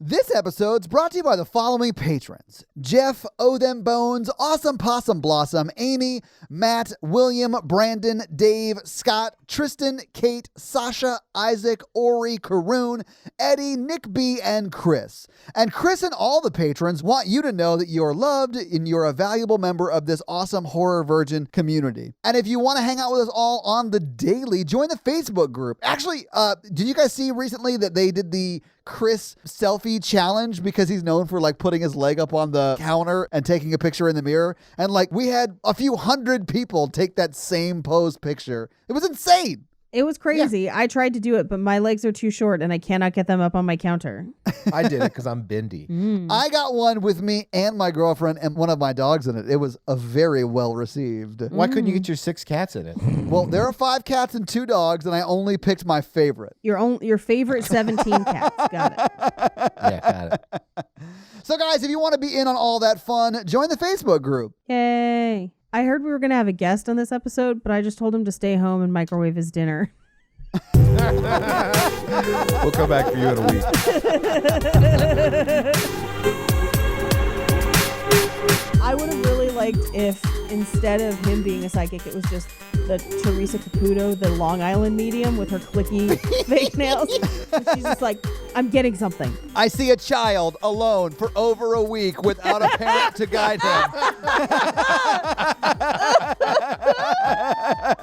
This episode's brought to you by the following patrons: Jeff, O Them Bones, Awesome Possum Blossom, Amy, Matt, William, Brandon, Dave, Scott, Tristan, Kate, Sasha, Isaac, Ori, Karoon, Eddie, Nick B, and Chris. And Chris and all the patrons want you to know that you're loved and you're a valuable member of this awesome Horror Virgin community. And if you want to hang out with us all on the daily, join the Facebook group. Actually, did you guys see recently that they did the Chris selfie challenge because he's known for like putting his leg up on the counter and taking a picture in the mirror? And like we had a few hundred people take that same pose picture. It was insane. It was crazy. Yeah. I tried to do it, but my legs are too short and I cannot get them up on my counter. I did it because I'm bendy. I got one with me and my girlfriend and one of my dogs in it. It was a very well received. Why couldn't you get your 6 cats in it? Well, there are 5 cats and 2 dogs, and I only picked my favorite. Your favorite 17 cats. Got it. Yeah, got it. So guys, if you want to be in on all that fun, join the Facebook group. Yay. I heard we were going to have a guest on this episode, but I just told him to stay home and microwave his dinner. We'll come back for you in a week. I would have really liked if instead of him being a psychic, it was just the Teresa Caputo, the Long Island medium with her clicky fake nails. And she's just like, I'm getting something. I see a child alone for over a week without a parent to guide him.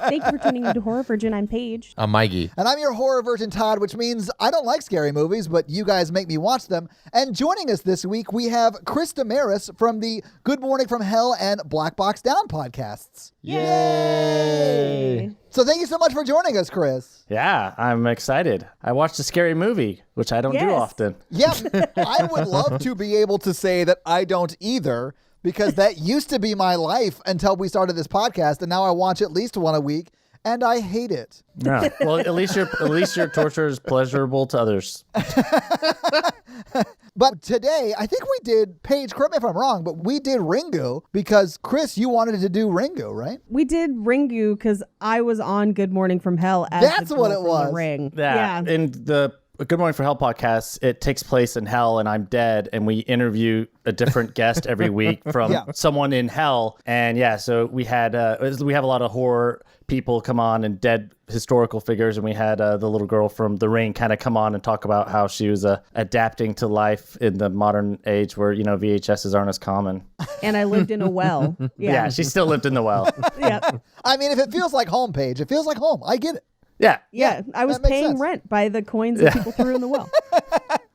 Thank you for tuning into Horror Virgin. I'm Paige. I'm Mikey. And I'm your Horror Virgin Todd, which means I don't like scary movies, but you guys make me watch them. And joining us this week, we have Chris Demarais from the Good Morning from Hell and Black Box Down podcasts. Yay! So thank you so much for joining us, Chris. Yeah, I'm excited. I watched a scary movie, which I don't do often. Yeah, I would love to be able to say that I don't either, because that used to be my life until we started this podcast, and now I watch at least one a week, and I hate it. Yeah. Well, at least your torture is pleasurable to others. But today, I think we did, Paige, correct me if I'm wrong, but we did Ringu because, Chris, you wanted to do Ringu, right? We did Ringu because I was on Good Morning from Hell as That's the what girl it from was. The Ring. Yeah. In the Good Morning for Hell podcast, it takes place in hell and I'm dead, and we interview a different guest every week from someone in hell. And yeah, so we have a lot of horror people come on and dead historical figures, and we had the little girl from The Ring kind of come on and talk about how she was adapting to life in the modern age where, VHSs aren't as common. And I lived in a well. Yeah, she still lived in the well. Yeah. I mean, if it feels like home, Paige, it feels like home. I get it. Yeah, I was paying rent by the coins that people threw in the well.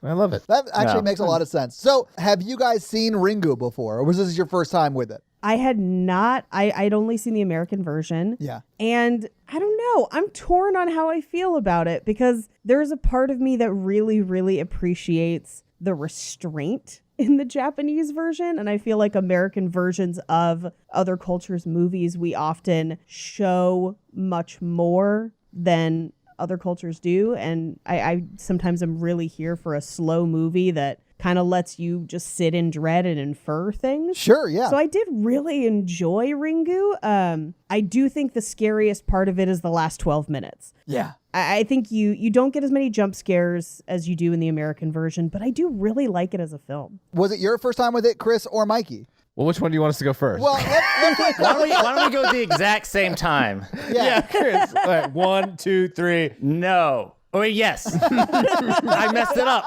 I love it. That actually makes a lot of sense. So, have you guys seen Ringu before, or was this your first time with it? I had not. I'd only seen the American version. Yeah. And I don't know. I'm torn on how I feel about it because there's a part of me that really, really appreciates the restraint in the Japanese version. And I feel like American versions of other cultures' movies, we often show much more than other cultures do. And I sometimes am really here for a slow movie that kind of lets you just sit in dread and infer things. Sure, yeah. So I did really enjoy Ringu. I do think the scariest part of it is the last 12 minutes. Yeah. I think you don't get as many jump scares as you do in the American version, but I do really like it as a film. Was it your first time with it, Chris or Mikey? Well, which one do you want us to go first? Well, Why don't we go at the exact same time? yeah, Chris. All right, 1, 2, 3. No. Oh, yes. I messed it up.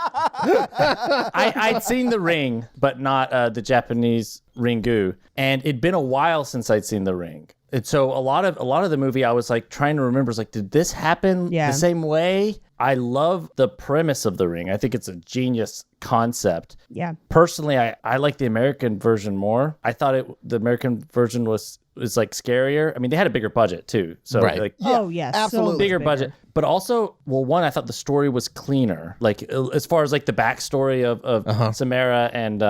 I'd seen The Ring, but not the Japanese Ringu. And it'd been a while since I'd seen The Ring. And so a lot of the movie I was like trying to remember, was like, did this happen the same way? I love the premise of The Ring. I think it's a genius concept. Yeah. Personally, I like the American version more. I thought the American version was like scarier. I mean, they had a bigger budget too. So like, oh yeah, absolutely so bigger budget. But also, well, one, I thought the story was cleaner. Like as far as like the backstory of Samara and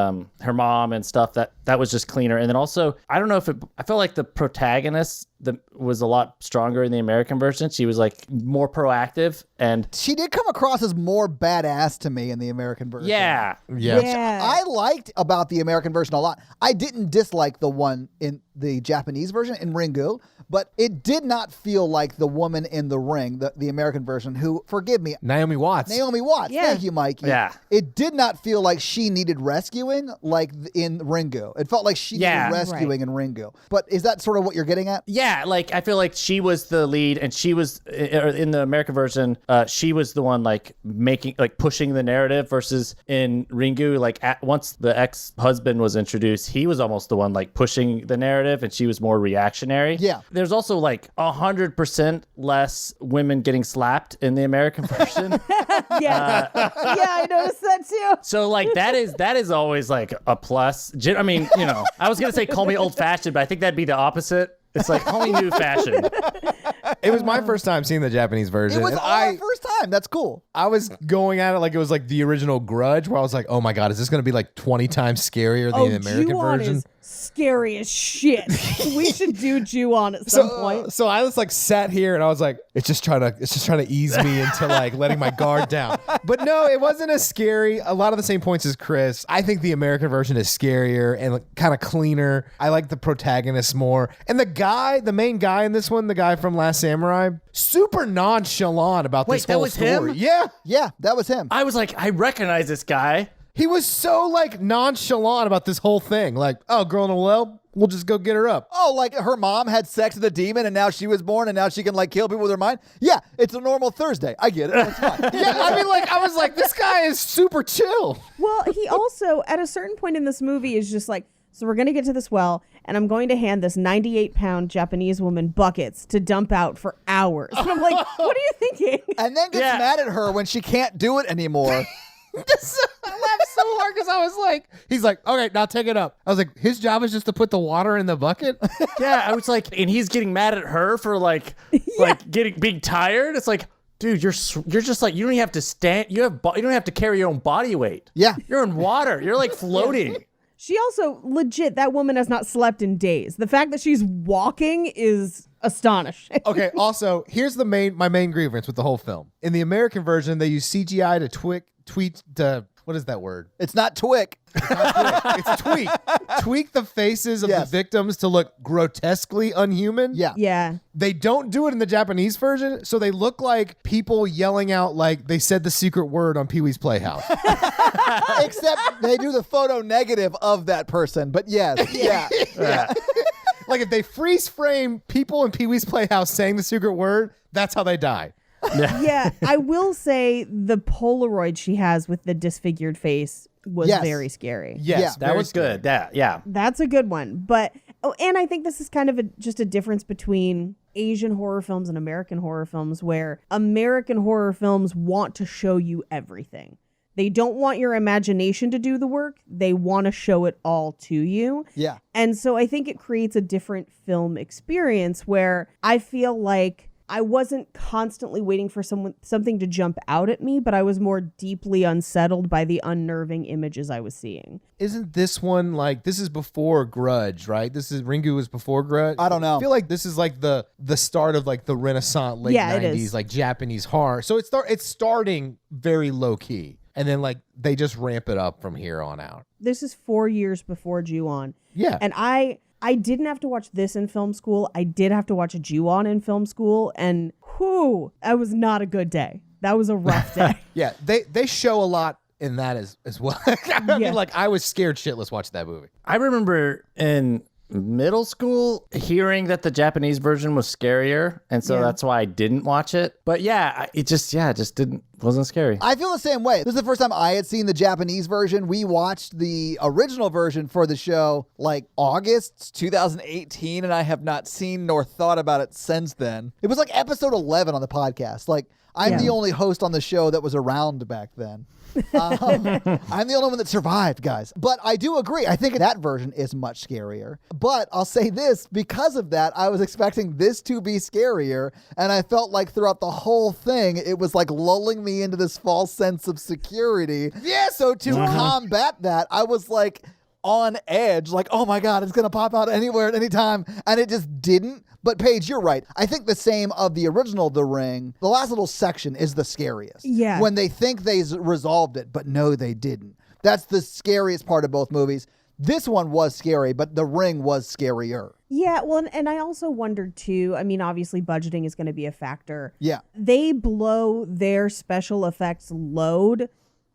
her mom and stuff, that was just cleaner. And then also, I don't know if I felt like the protagonist was a lot stronger in the American version. She was like more proactive, and she did come across as more badass to me in the American version. Yeah. Which I liked about the American version a lot. I didn't dislike the one in the Japanese version in Ringu, but it did not feel like the woman in The Ring, the American version who, forgive me, Naomi Watts. Yeah. Thank you, Mikey. Yeah. It did not feel like she needed rescuing like in Ringu. It felt like she needed rescuing in Ringu. But is that sort of what you're getting at? Yeah, like I feel like she was the lead, and she was in the American version. She was the one like pushing the narrative, versus in Ringu, like once the ex-husband was introduced, he was almost the one like pushing the narrative, and she was more reactionary. Yeah. There's also like 100% less women getting slapped in the American version. Yeah, I noticed that too. So like that is always like a plus. I mean, I was gonna say call me old-fashioned, but I think that'd be the opposite. It's like call me new-fashioned. It was my first time seeing the Japanese version. It was and our first time. That's cool. I was going at it like it was like the original Grudge, where I was like, oh my God, is this going to be like 20 times scarier than the American Ju-on version? is scary as shit. We should do Ju-on at some point. So I just like sat here and I was like, it's just trying to ease me into like letting my guard down. But no, it wasn't as scary. A lot of the same points as Chris. I think the American version is scarier and like, kind of cleaner. I like the protagonist more. And the main guy in this one, the guy from Last Samurai, super nonchalant about this whole story. Him? Yeah, that was him. I was like, I recognize this guy. He was so like nonchalant about this whole thing. Like, oh, girl in a well, we'll just go get her up. Oh, like her mom had sex with a demon and now she was born and now she can like kill people with her mind? Yeah, it's a normal Thursday. I get it. That's fine. Yeah, I mean, like, I was like, this guy is super chill. Well, he also, at a certain point in this movie, is just like, so we're going to get to this well, and I'm going to hand this 98-pound Japanese woman buckets to dump out for hours. And I'm like, what are you thinking? And then gets mad at her when she can't do it anymore. I laughed so hard because I was like, he's like, okay, now take it up. I was like, his job is just to put the water in the bucket? Yeah, I was like, and he's getting mad at her for like being tired. It's like, dude, you're just like, you don't even have to stand. You don't have to carry your own body weight. Yeah. You're in water. You're like floating. She also, legit, that woman has not slept in days. The fact that she's walking is astonishing. Okay, also, here's my main grievance with the whole film. In the American version, they use CGI to what is that word? It's not twick. It's tweak. Tweak the faces of the victims to look grotesquely unhuman. Yeah. Yeah. They don't do it in the Japanese version, so they look like people yelling out like they said the secret word on Pee-wee's Playhouse. Except they do the photo negative of that person. But yes. Yeah. Like if they freeze frame people in Pee-wee's Playhouse saying the secret word, that's how they die. Yeah, I will say the Polaroid she has with the disfigured face was very scary. Yes, that was good. Yeah. That's a good one. But, and I think this is kind of just a difference between Asian horror films and American horror films, where American horror films want to show you everything. They don't want your imagination to do the work. They want to show it all to you. Yeah. And so I think it creates a different film experience where I feel like I wasn't constantly waiting for something to jump out at me, but I was more deeply unsettled by the unnerving images I was seeing. Isn't this one like, this is before Grudge, right? Ringu was before Grudge? I don't know. I feel like this is like the start of like the Renaissance late 90s, like Japanese horror. So it's starting very low key. And then like they just ramp it up from here on out. This is 4 years before Ju-on. Yeah. And I didn't have to watch this in film school. I did have to watch a Ju-on in film school. And that was not a good day. That was a rough day. Yeah. They show a lot in that as well. I mean, like I was scared shitless watching that movie. I remember in middle school hearing that the Japanese version was scarier, and so that's why I didn't watch it. But it just wasn't scary. I feel the same way. This is the first time I had seen the Japanese version. We watched the original version for the show like August 2018, and I have not seen nor thought about it since then. It was like episode 11 on the podcast. Like I'm the only host on the show that was around back then. I'm the only one that survived, guys. But I do agree. I think that version is much scarier. But I'll say this, because of that, I was expecting this to be scarier. And I felt like throughout the whole thing, it was like lulling me into this false sense of security. Yeah. So to combat that, I was like on edge, like, oh my God, it's going to pop out anywhere at any time. And it just didn't. But Paige, you're right. I think the same of the original The Ring. The last little section is the scariest. Yeah. When they think they resolved it, but no, they didn't. That's the scariest part of both movies. This one was scary, but The Ring was scarier. Yeah, well, and I also wondered too, I mean, obviously budgeting is going to be a factor. Yeah. They blow their special effects load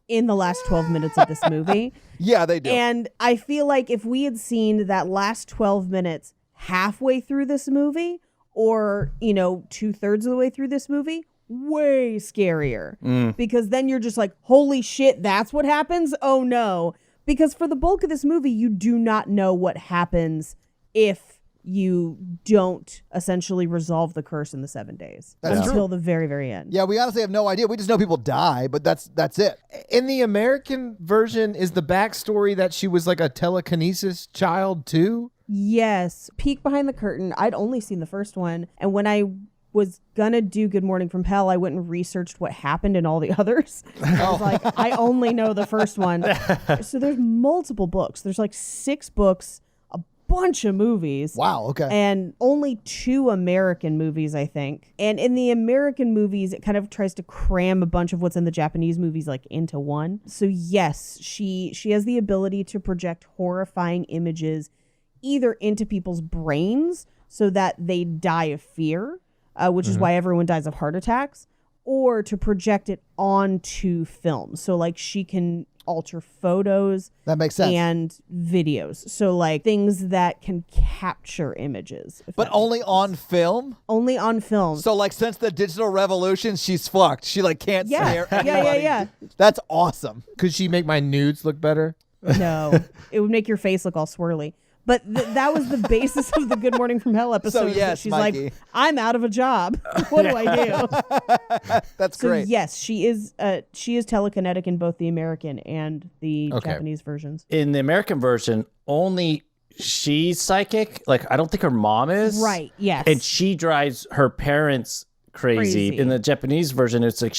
in the last 12 minutes of this movie. Yeah, they do. And I feel like if we had seen that last 12 minutes halfway through this movie, or, 2/3 of the way through this movie, way scarier. Because then you're just like, holy shit, that's what happens? Oh no. Because for the bulk of this movie, you do not know what happens if you don't essentially resolve the curse in the 7 days. That's until the very, very end. Yeah, we honestly have no idea. We just know people die, but that's it. In the American version, is the backstory that she was like a telekinesis child too? Yes. Peek behind the curtain. I'd only seen the first one. And when I was gonna do Good Morning from Hell, I went and researched what happened in all the others. I was like, I only know the first one. So there's multiple books. There's like 6 books, a bunch of movies. Wow, okay. And only 2 American movies, I think. And in the American movies, it kind of tries to cram a bunch of what's in the Japanese movies like into one. So yes, she has the ability to project horrifying images either into people's brains so that they die of fear, which is why everyone dies of heart attacks, or to project it onto film. So like she can alter photos. That makes sense. And videos. So like things that can capture images. But only on film? Only on film. So like since the digital revolution, she's fucked. She like can't stare at anybody. Yeah. That's awesome. Could she make my nudes look better? No. It would make your face look all swirly. But that was the basis of the Good Morning from Hell episode. So yes, she's Mikey. like, I'm out of a job. What do I do? That's So great. yes, she is telekinetic in both the American and the Japanese versions. In the American version, only she's psychic. Like, I don't think her mom is. Right, yes. And she drives her parents crazy. In the Japanese version, it's like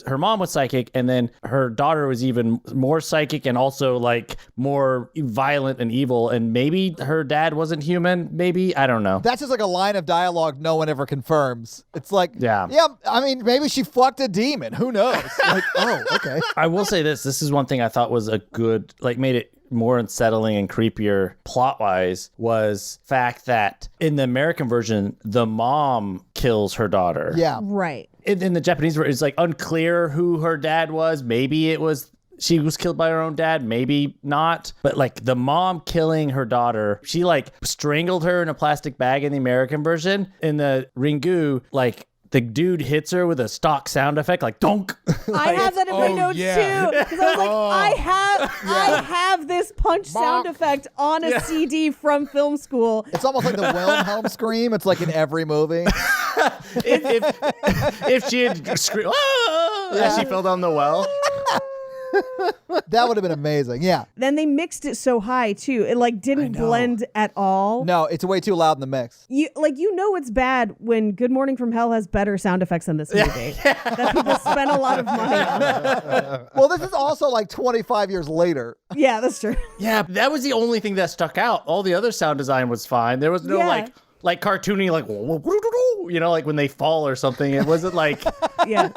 her mom was psychic, and then her daughter was even more psychic and also like more violent and evil, and maybe her dad wasn't human. Maybe, I don't know. That's just like a line of dialogue no one ever confirms. It's like, yeah, I mean, maybe she fucked a demon. Who knows? Like, oh, okay. I will say this is one thing I thought was a good, like, made it more unsettling and creepier plot-wise, was fact that in the American version, the mom kills her daughter. Yeah. Right. In the Japanese version, it's like unclear who her dad was. Maybe she was killed by her own dad, maybe not. But like the mom killing her daughter, she like strangled her in a plastic bag in the American version. In the Ringu, like the dude hits her with a stock sound effect, like donk. I have that in my notes too. Because I was like, I have this punch sound effect on a CD from film school. It's almost like the Wilhelm scream. It's like in every movie. if she had screamed, as she fell down the well. That would have been amazing. Yeah. Then they mixed it so high too. It like didn't blend at all. No, it's way too loud in the mix. You it's bad when Good Morning from Hell has better sound effects than this movie. That people spent a lot of money on. Well, this is also like 25 years later. Yeah, that's true. Yeah, that was the only thing that stuck out. All the other sound design was fine. There was no like cartoony, like, like when they fall or something. It wasn't like... Yeah.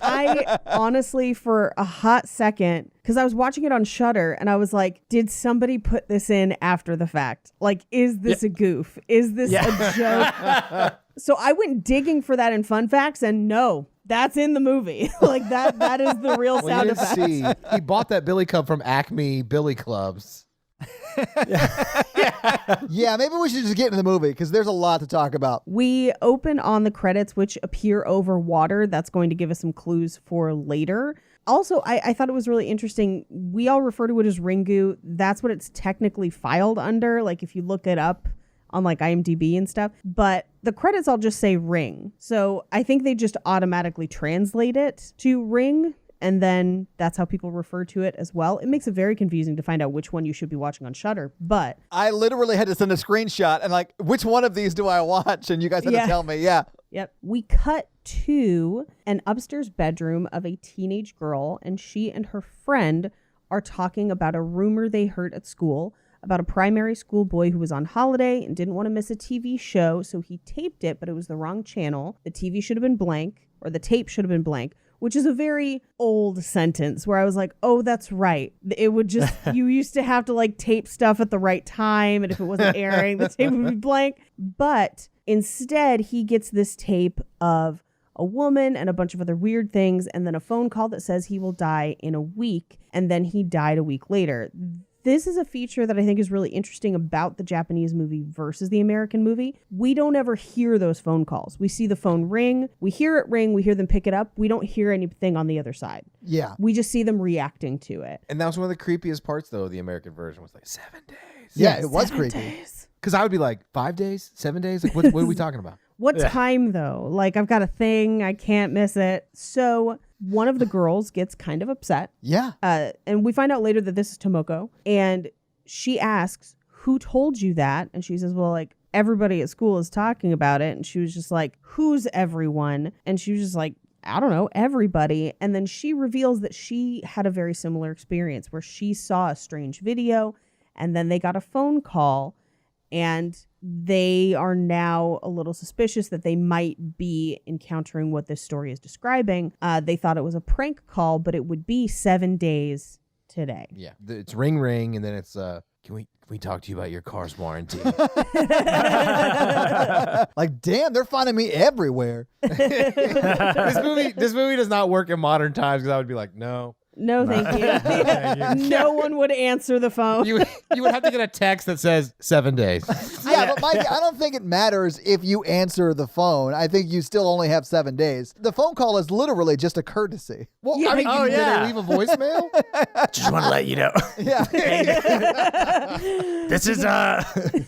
I honestly, for a hot second, because I was watching it on Shudder, and I was like, did somebody put this in after the fact? Like, is this a goof? Is this a joke? So I went digging for that in Fun Facts, and no, that's in the movie. Like, that is the real sound effect. See, he bought that billy club from Acme Billy Clubs. Yeah, maybe we should just get into the movie because there's a lot to talk about. We open on the credits, which appear over water. That's going to give us some clues for later. Also, I thought it was really interesting. We all refer to it as Ringu. That's what it's technically filed under. Like if you look it up on like IMDb and stuff. But the credits all just say Ring. So I think they just automatically translate it to Ring. And then that's how people refer to it as well. It makes it very confusing to find out which one you should be watching on Shudder. But I literally had to send a screenshot and like, which one of these do I watch? And you guys had to tell me. Yeah. Yep. We cut to an upstairs bedroom of a teenage girl, and she and her friend are talking about a rumor they heard at school about a primary school boy who was on holiday and didn't want to miss a TV show. So he taped it, but it was the wrong channel. The TV should have been blank, or the tape should have been blank, which is a very old sentence where I was like, oh, that's right. It would just, you used to have to like tape stuff at the right time. And if it wasn't airing, the tape would be blank. But instead, he gets this tape of a woman and a bunch of other weird things, and then a phone call that says he will die in a week, and then he died a week later. This is a feature that I think is really interesting about the Japanese movie versus the American movie. We don't ever hear those phone calls. We see the phone ring, we hear it ring, we hear them pick it up. We don't hear anything on the other side. Yeah. We just see them reacting to it. And that was one of the creepiest parts, though, of the American version was like 7 days. Yeah, it was 7 creepy. days. Because I would be like, 5 days? 7 days? Like, what are we talking about? What time, though? Like, I've got a thing. I can't miss it. So one of the girls gets kind of upset. Yeah. And we find out later that this is Tomoko. And she asks, who told you that? And she says, well, like, everybody at school is talking about it. And she was just like, who's everyone? And she was just like, I don't know, everybody. And then she reveals that she had a very similar experience where she saw a strange video and then they got a phone call. And they are now a little suspicious that they might be encountering what this story is describing. They thought it was a prank call, but it would be 7 days today. Yeah. It's ring, ring, and then it's, can we talk to you about your car's warranty? Like, damn, they're finding me everywhere. This movie does not work in modern times because I would be like, no. No, thank you. Thank you. No one would answer the phone. You would have to get a text that says 7 days. Yeah, but Mike, I don't think it matters if you answer the phone. I think you still only have 7 days. The phone call is literally just a courtesy. Well, Yeah. I mean, Oh, did yeah. they leave a voicemail? Just want to let you know. Yeah. This is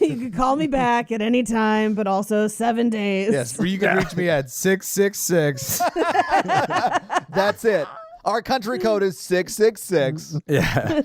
You can call me back at any time, but also 7 days. Yes, or you can reach me at 666. That's it. Our country code is 666. yeah.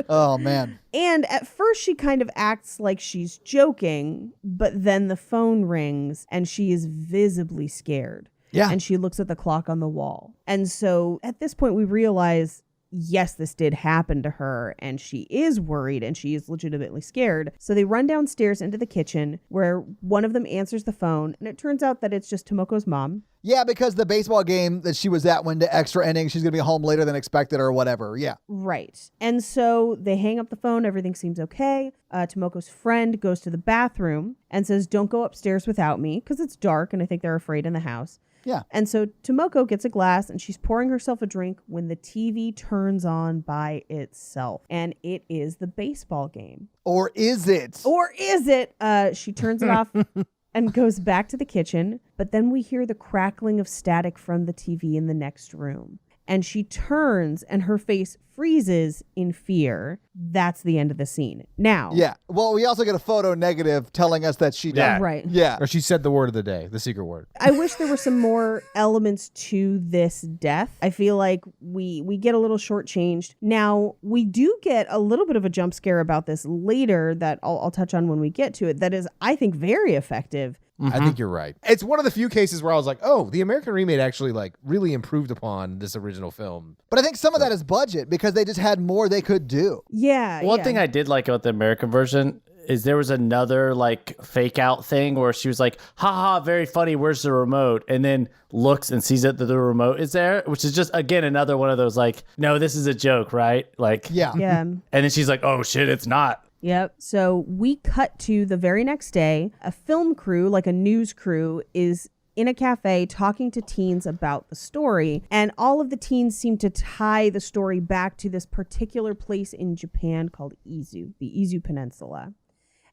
Oh, man. And at first she kind of acts like she's joking, but then the phone rings and she is visibly scared. Yeah. And she looks at the clock on the wall. And so at this point we realize, yes, this did happen to her and she is worried and she is legitimately scared. So they run downstairs into the kitchen where one of them answers the phone, and it turns out that it's just Tomoko's mom. Yeah, because the baseball game that she was at went to extra innings. She's going to be home later than expected or whatever. Yeah. Right. And so they hang up the phone. Everything seems okay. Tomoko's friend goes to the bathroom and says, don't go upstairs without me, because it's dark and I think they're afraid in the house. Yeah. And so Tomoko gets a glass and she's pouring herself a drink when the TV turns on by itself. And it is the baseball game. Or is it? Or is it? She turns it off and goes back to the kitchen. But then we hear the crackling of static from the TV in the next room. And she turns and her face freezes in fear. That's the end of the scene. Now. Yeah. Well, we also get a photo negative telling us that she died. Yeah. Right. Yeah. Or she said the word of the day, the secret word. I wish there were some more elements to this death. I feel like we get a little shortchanged. Now, we do get a little bit of a jump scare about this later that I'll touch on when we get to it. That is, I think, very effective. I think you're right. It's one of the few cases where I was like, oh, the American remake actually like really improved upon this original film. But I think some of that is budget because they just had more they could do. Yeah. One thing I did like about the American version is there was another like fake out thing where she was like, haha, very funny, where's the remote? And then looks and sees that the remote is there, which is just, again, another one of those like, no, this is a joke, right? Like, Yeah. Yeah. And then she's like, oh shit, it's not. Yep. So we cut to the very next day. A film crew, like a news crew, is in a cafe talking to teens about the story. And all of the teens seem to tie the story back to this particular place in Japan called Izu, the Izu Peninsula.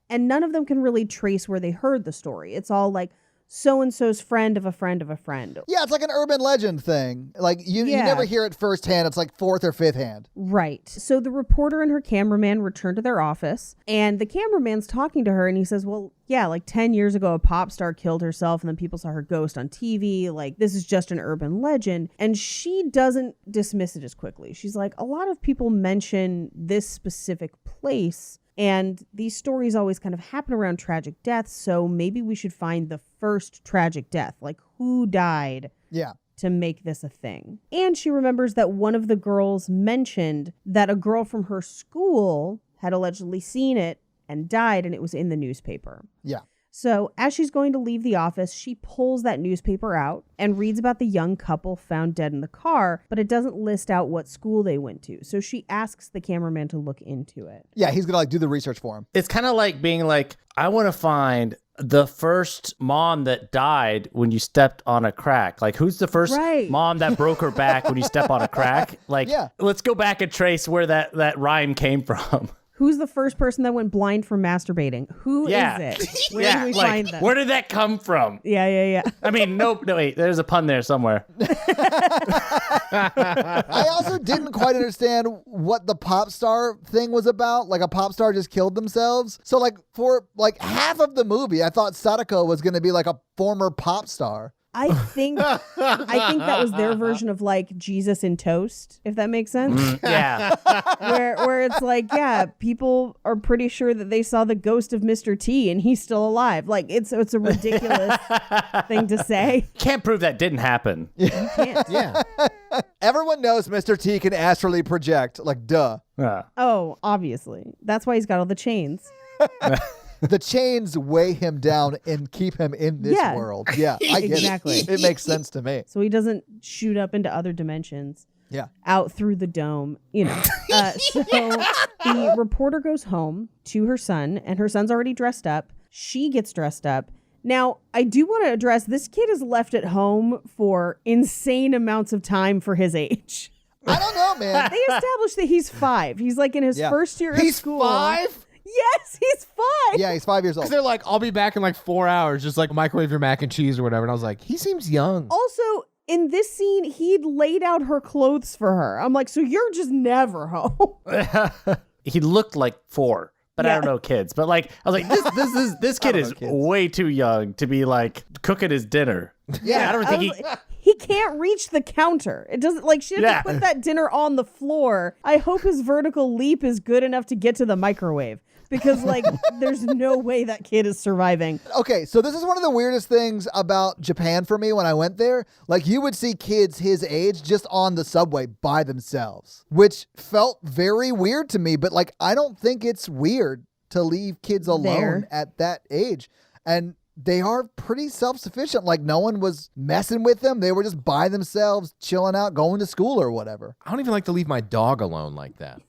And none of them can really trace where they heard the story. It's all like so-and-so's friend of a friend of a friend. Yeah, it's like an urban legend thing. Like you Yeah. never hear it firsthand. It's like fourth or fifth hand. Right. So the reporter and her cameraman return to their office, and the cameraman's talking to her, and he says, well, yeah, like 10 years ago, a pop star killed herself, and then people saw her ghost on TV. Like, this is just an urban legend. And she doesn't dismiss it as quickly. She's like, a lot of people mention this specific place, and these stories always kind of happen around tragic deaths, so maybe we should find the first tragic death, like who died, Yeah. to make this a thing. And she remembers that one of the girls mentioned that a girl from her school had allegedly seen it and died, and it was in the newspaper. Yeah. So as she's going to leave the office, she pulls that newspaper out and reads about the young couple found dead in the car, but it doesn't list out what school they went to. So she asks the cameraman to look into it. Yeah, he's gonna like do the research for him. It's kind of like being like, I want to find the first mom that died when you stepped on a crack. Like, who's the first mom that broke her back when you step on a crack? Like, let's go back and trace where that rhyme came from. Who's the first person that went blind from masturbating? Who is it? Where do we find them? Where did that come from? Yeah. I mean, no, wait, there's a pun there somewhere. I also didn't quite understand what the pop star thing was about. Like, a pop star just killed themselves. So, like, for like half of the movie, I thought Sadako was going to be like a former pop star. I think that was their version of like Jesus in Toast, if that makes sense. Yeah. Where it's like, yeah, people are pretty sure that they saw the ghost of Mr. T and he's still alive. Like it's a ridiculous thing to say. Can't prove that didn't happen. You can't. Yeah. Everyone knows Mr. T can astrally project. Like, duh. Oh, obviously. That's why he's got all the chains. The chains weigh him down and keep him in this world. Yeah, I get exactly. it. It makes sense to me. So he doesn't shoot up into other dimensions. Yeah. Out through the dome, you know. So the reporter goes home to her son, and her son's already dressed up. She gets dressed up. Now, I do want to address this kid is left at home for insane amounts of time for his age. I don't know, man. They established that he's 5. He's like in his first year of school. He's 5? Yes, he's 5. Yeah, he's 5 years old. Because they're like, I'll be back in like 4 hours, just like microwave your mac and cheese or whatever. And I was like, he seems young. Also, in this scene, he'd laid out her clothes for her. I'm like, so you're just never home. He looked like 4. But I don't know kids. But like, I was like, this kid is way too young to be like cooking his dinner. Yeah, I don't think he can't reach the counter. It doesn't like she had to put that dinner on the floor. I hope his vertical leap is good enough to get to the microwave. Because, like, there's no way that kid is surviving. Okay, so this is one of the weirdest things about Japan for me when I went there. Like, you would see kids his age just on the subway by themselves, which felt very weird to me. But, like, I don't think it's weird to leave kids alone at that age. And they are pretty self-sufficient. Like, no one was messing with them. They were just by themselves, chilling out, going to school or whatever. I don't even like to leave my dog alone like that.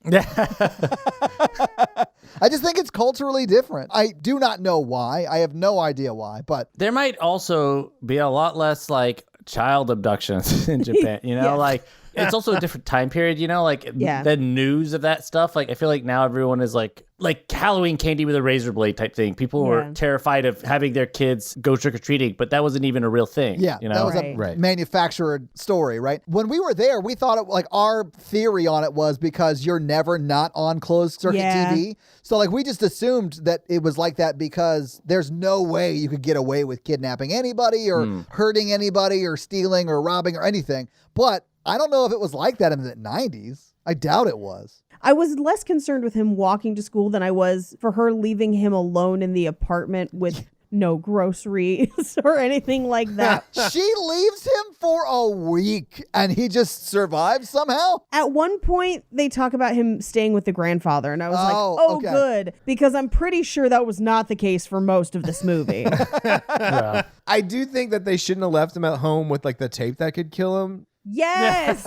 I just think it's culturally different. I do not know why. I have no idea why, but there might also be a lot less like child abductions in Japan, you know, like it's also a different time period, you know, like the news of that stuff. Like I feel like now everyone is like Halloween candy with a razor blade type thing. People were terrified of having their kids go trick-or-treating, but that wasn't even a real thing. Yeah, you know? That was a manufactured story, right? When we were there, we thought it, like our theory on it was because you're never not on closed circuit TV. So like we just assumed that it was like that because there's no way you could get away with kidnapping anybody or hurting anybody or stealing or robbing or anything. But I don't know if it was like that in the 90s. I doubt it was. I was less concerned with him walking to school than I was for her leaving him alone in the apartment with no groceries or anything like that. She leaves him for a week and he just survives somehow? At one point, they talk about him staying with the grandfather, and I was good, because I'm pretty sure that was not the case for most of this movie. I do think that they shouldn't have left him at home with like the tape that could kill him. Yes!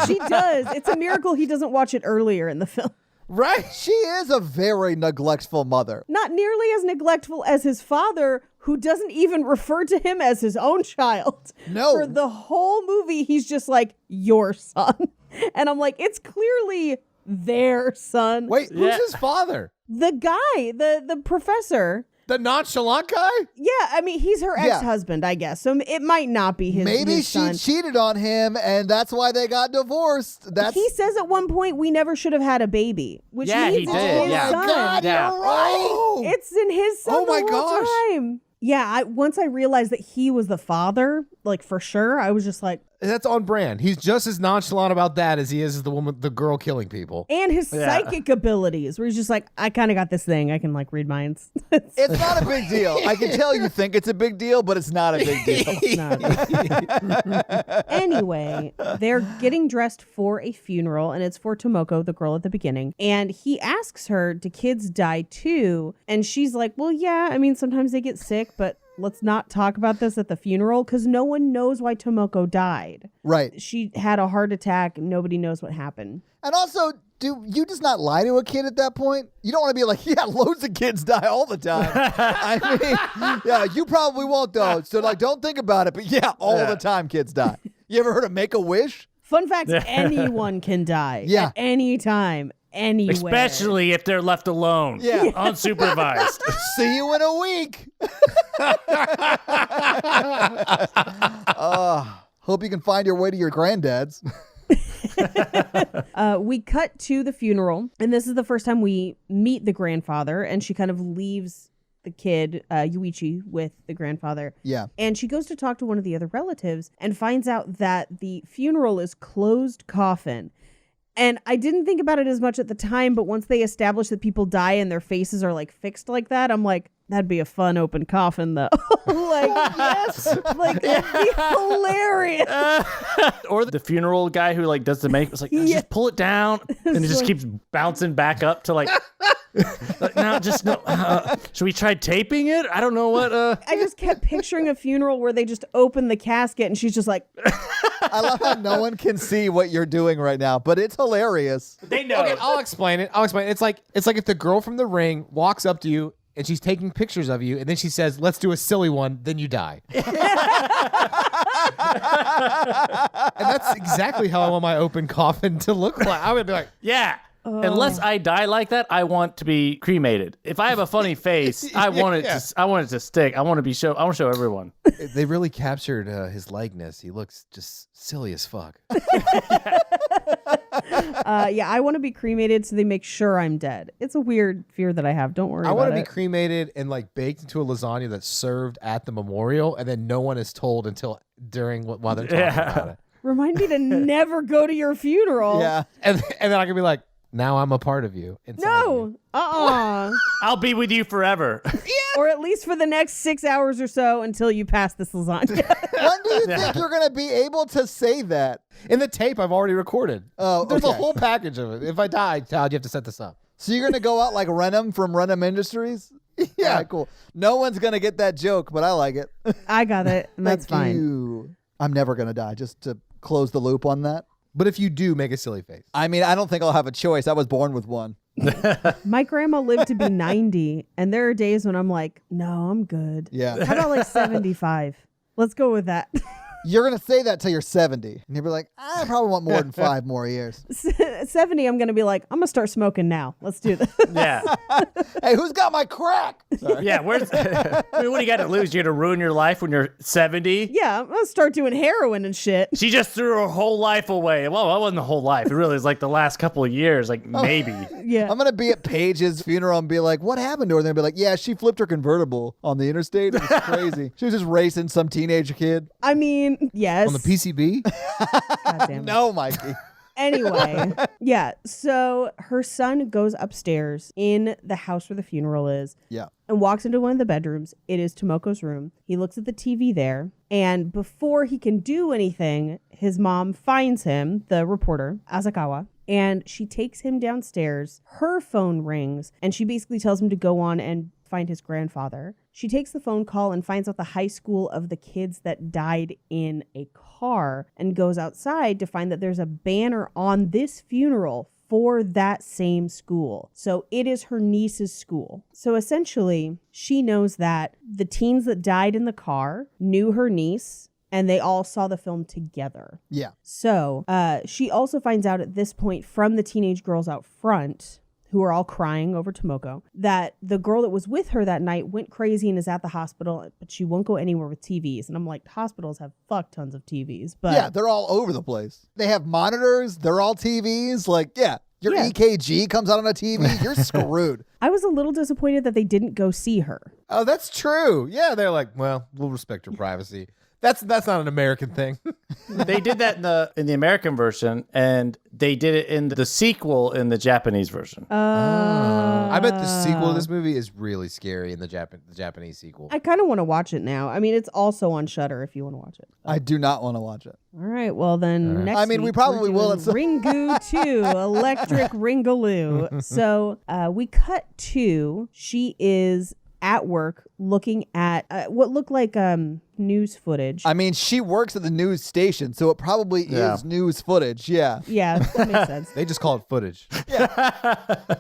She does. It's a miracle he doesn't watch it earlier in the film. Right. She is a very neglectful mother. Not nearly as neglectful as his father, who doesn't even refer to him as his own child. No. For the whole movie, he's just like, your son. And I'm like, it's clearly their son. Wait, who's his father? The guy, the professor. The nonchalant guy? Yeah, I mean, he's her ex-husband, I guess. So it might not be his Maybe his she son. cheated on him, and that's why they got divorced. He says at one point, we never should have had a baby. Which means it's his son. God, you're right. It's in his son the whole time. Yeah, once I realized that he was the father, like for sure, I was just like, That's on brand. He's just as nonchalant about that as he is the girl killing people. And his psychic abilities, where he's just like, I kind of got this thing. I can like read minds. It's not a big deal. I can tell you think it's a big deal, but it's not a big deal. It's not. Anyway, they're getting dressed for a funeral, and it's for Tomoko, the girl at the beginning. And he asks her, do kids die too? And she's like, well, yeah, I mean, sometimes they get sick, but let's not talk about this at the funeral because no one knows why Tomoko died. Right. She had a heart attack. Nobody knows what happened. And also, do you just not lie to a kid at that point? You don't want to be like, yeah, loads of kids die all the time. I mean, yeah, you probably won't though. So like, don't think about it. But yeah, all the time kids die. You ever heard of Make-A-Wish? Fun fact, anyone can die at any time, anywhere. Especially if they're left alone, unsupervised. See you in a week. Hope you can find your way to your granddad's. We cut to the funeral, and this is the first time we meet the grandfather, and she kind of leaves the kid, Yuichi, with the grandfather. Yeah. And she goes to talk to one of the other relatives and finds out that the funeral is closed coffin. And I didn't think about it as much at the time, but once they establish that people die and their faces are like fixed like that, I'm like, that'd be a fun open coffin though. Like, yes, like that'd be hilarious. Or the funeral guy who like does the make, it's like, just pull it down, and it just like, keeps bouncing back up to like. No, just no. Should we try taping it? I don't know what. I just kept picturing a funeral where they just open the casket and she's just like. I love how no one can see what you're doing right now, but it's hilarious. They know. Okay, I'll explain it. It's like if the girl from The Ring walks up to you and she's taking pictures of you, and then she says, "Let's do a silly one," then you die. And that's exactly how I want my open coffin to look like. I would be like, yeah. Unless I die like that, I want to be cremated. If I have a funny face, I want it to stick. I want to show everyone. They really captured his likeness. He looks just silly as fuck. I want to be cremated so they make sure I'm dead. It's a weird fear that I have. Don't worry about it. I want to be cremated and like baked into a lasagna that's served at the memorial, and then no one is told until while they're talking about it. Remind me to never go to your funeral. Yeah. And then I can be like, now I'm a part of you. No. I'll be with you forever. Or at least for the next 6 hours or so until you pass this lasagna. When do you think you're going to be able to say that? In the tape I've already recorded. Oh, There's a okay. whole package of it. If I die, Todd, you have to set this up. So you're going to go out like Renham from Renham Industries? Yeah. All right, cool. No one's going to get that joke, but I like it. I got it. And that's Thank fine. you. I'm never going to die, just to close the loop on that. But if you do, make a silly face. I mean, I don't think I'll have a choice. I was born with one. My grandma lived to be 90, and there are days when I'm like, no, I'm good. Yeah. How about like 75? Let's go with that. You're going to say that till you're 70. And you'll be like, I probably want more than 5 more years. 70, I'm going to be like, I'm going to start smoking now. Let's do this. Yeah. Hey, who's got my crack? Sorry. Yeah. What do you got to lose? You're going to ruin your life when you're 70? Yeah, I'm going to start doing heroin and shit. She just threw her whole life away. Well, that wasn't the whole life. It really was like the last couple of years, like maybe. Yeah. I'm going to be at Paige's funeral and be like, what happened to her? And they'll be like, yeah, she flipped her convertible on the interstate. It was crazy. She was just racing some teenage kid. I mean, yes. On the PCB? God damn it. No, Mikey. Anyway, yeah. So her son goes upstairs in the house where the funeral is. Yeah. And walks into one of the bedrooms. It is Tomoko's room. He looks at the TV there. And before he can do anything, his mom finds him, the reporter, Asakawa, and she takes him downstairs. Her phone rings, and she basically tells him to go on and find his grandfather. She takes the phone call and finds out the high school of the kids that died in a car and goes outside to find that there's a banner on this funeral for that same school. So it is her niece's school. So essentially, she knows that the teens that died in the car knew her niece and they all saw the film together. Yeah. So she also finds out at this point from the teenage girls out front who are all crying over Tomoko, that the girl that was with her that night went crazy and is at the hospital, but she won't go anywhere with TVs. And I'm like, hospitals have fuck tons of TVs. But yeah, they're all over the place. They have monitors. They're all TVs. Like, yeah, your EKG comes out on a TV. You're screwed. I was a little disappointed that they didn't go see her. Oh, that's true. Yeah, they're like, well, we'll respect your privacy. That's not an American thing. They did that in the American version, and they did it in the sequel in the Japanese version. I bet the sequel to this movie is really scary in the Japanese sequel. I kind of want to watch it now. I mean, it's also on Shudder if you want to watch it. I do not want to watch it. All right, well then next I mean, we week probably we're will doing at some- Ringu 2, Electric Ringaloo. So we cut to, she is at work looking at what looked like news footage. I mean, she works at the news station, so it probably is news footage. Yeah. Yeah, that makes sense. They just call it footage.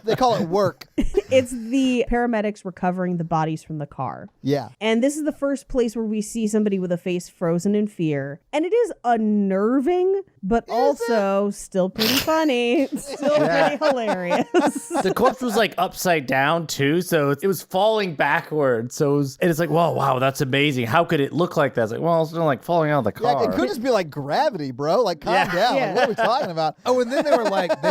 They call it work. It's the paramedics recovering the bodies from the car. Yeah. And this is the first place where we see somebody with a face frozen in fear. And it is unnerving, but also still pretty funny. Still pretty hilarious. The corpse was like upside down too, so it was falling backwards. So it's like, whoa, wow, that's amazing. How could it look like that? It's like, well, it's not like falling out of the car. Yeah, it could just be like gravity, bro. Like, calm down. Yeah. Like, what are we talking about? Oh, and then they